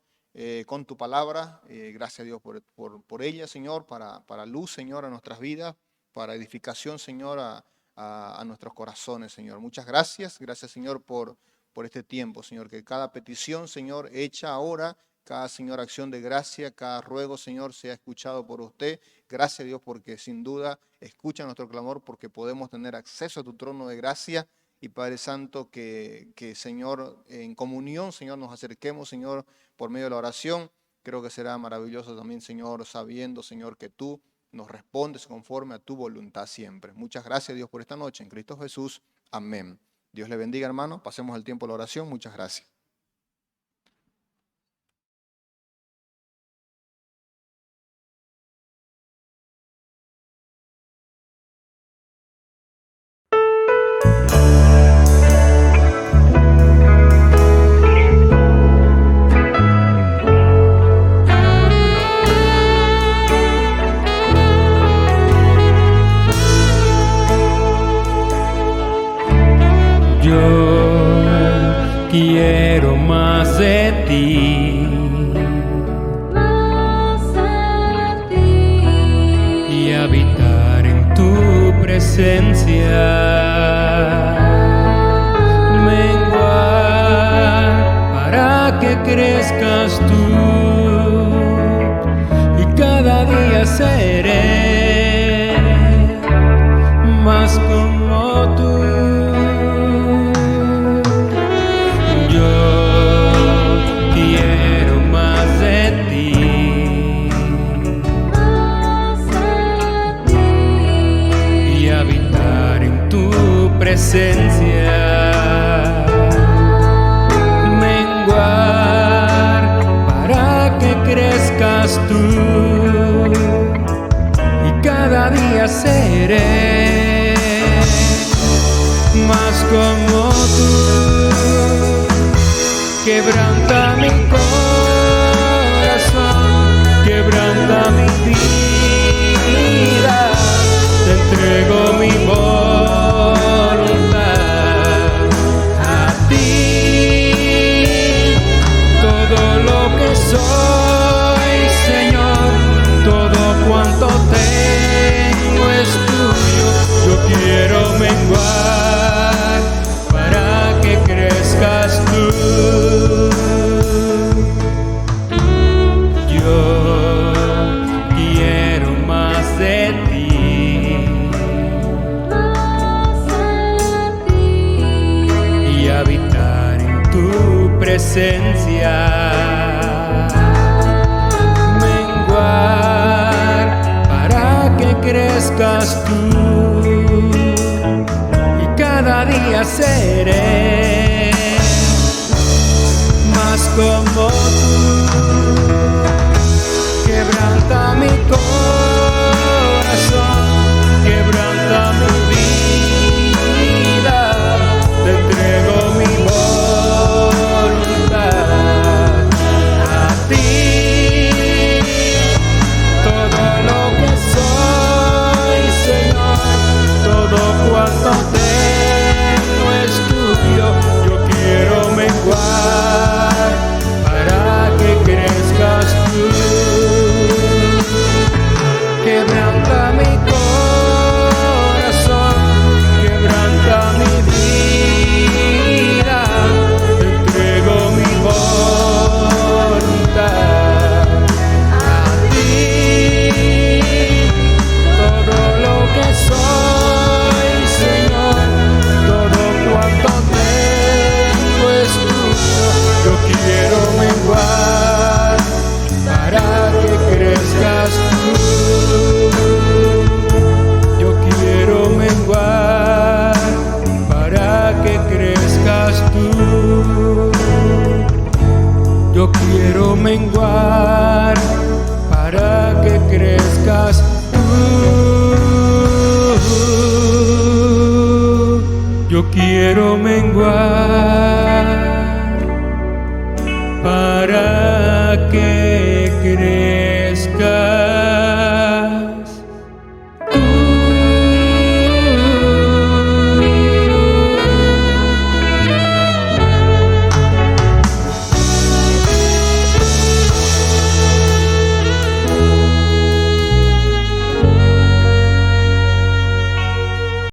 con tu palabra. Gracias a Dios por ella, Señor, para luz, Señor, a nuestras vidas, para edificación, Señor, a nuestros corazones, Señor. Muchas gracias, Señor, por este tiempo, Señor, que cada petición, Señor, hecha ahora, cada, Señor, acción de gracia, cada ruego, Señor, sea escuchado por usted. Gracias a Dios porque sin duda escucha nuestro clamor, porque podemos tener acceso a tu trono de gracia. Y Padre Santo, que Señor, en comunión, Señor, nos acerquemos, Señor, por medio de la oración. Creo que será maravilloso también, Señor, sabiendo, Señor, que tú nos respondes conforme a tu voluntad siempre. Muchas gracias, Dios, por esta noche. En Cristo Jesús. Amén. Dios le bendiga, hermano. Pasemos el tiempo de la oración. Muchas gracias. Yo quiero más de ti, y habitar en tu presencia. Crezcas tú, y cada día seré más como tú. Yo quiero más de ti, y habitar en tu presencia. Crezcas tú, y cada día seré más como tú. Quebranta mi corazón, quebranta mi vida, te entrego mi voluntad a ti. Todo lo que soy, cuanto tengo es tuyo. Yo quiero menguar para que crezcas tú. Yo quiero más de ti, y habitar en tu presencia. Crezcas tú, y cada día seré más como tú. Quebranta mi corazón, quebranta mi vida, te entrego mi voluntad a ti. Todo lo que soy, todo cuanto tengo es tuyo. Yo quiero menguar para que crezcas tú. Quebranta mi corazón, quebranta mi vida, te entrego mi voluntad a ti. Todo lo que soy, Señor, todo cuanto tengo es tuyo. Yo quiero menguar para que crezcas tú. Yo quiero menguar para que crezcas tú. Yo quiero menguar para que crezcas tú. Yo quiero menguar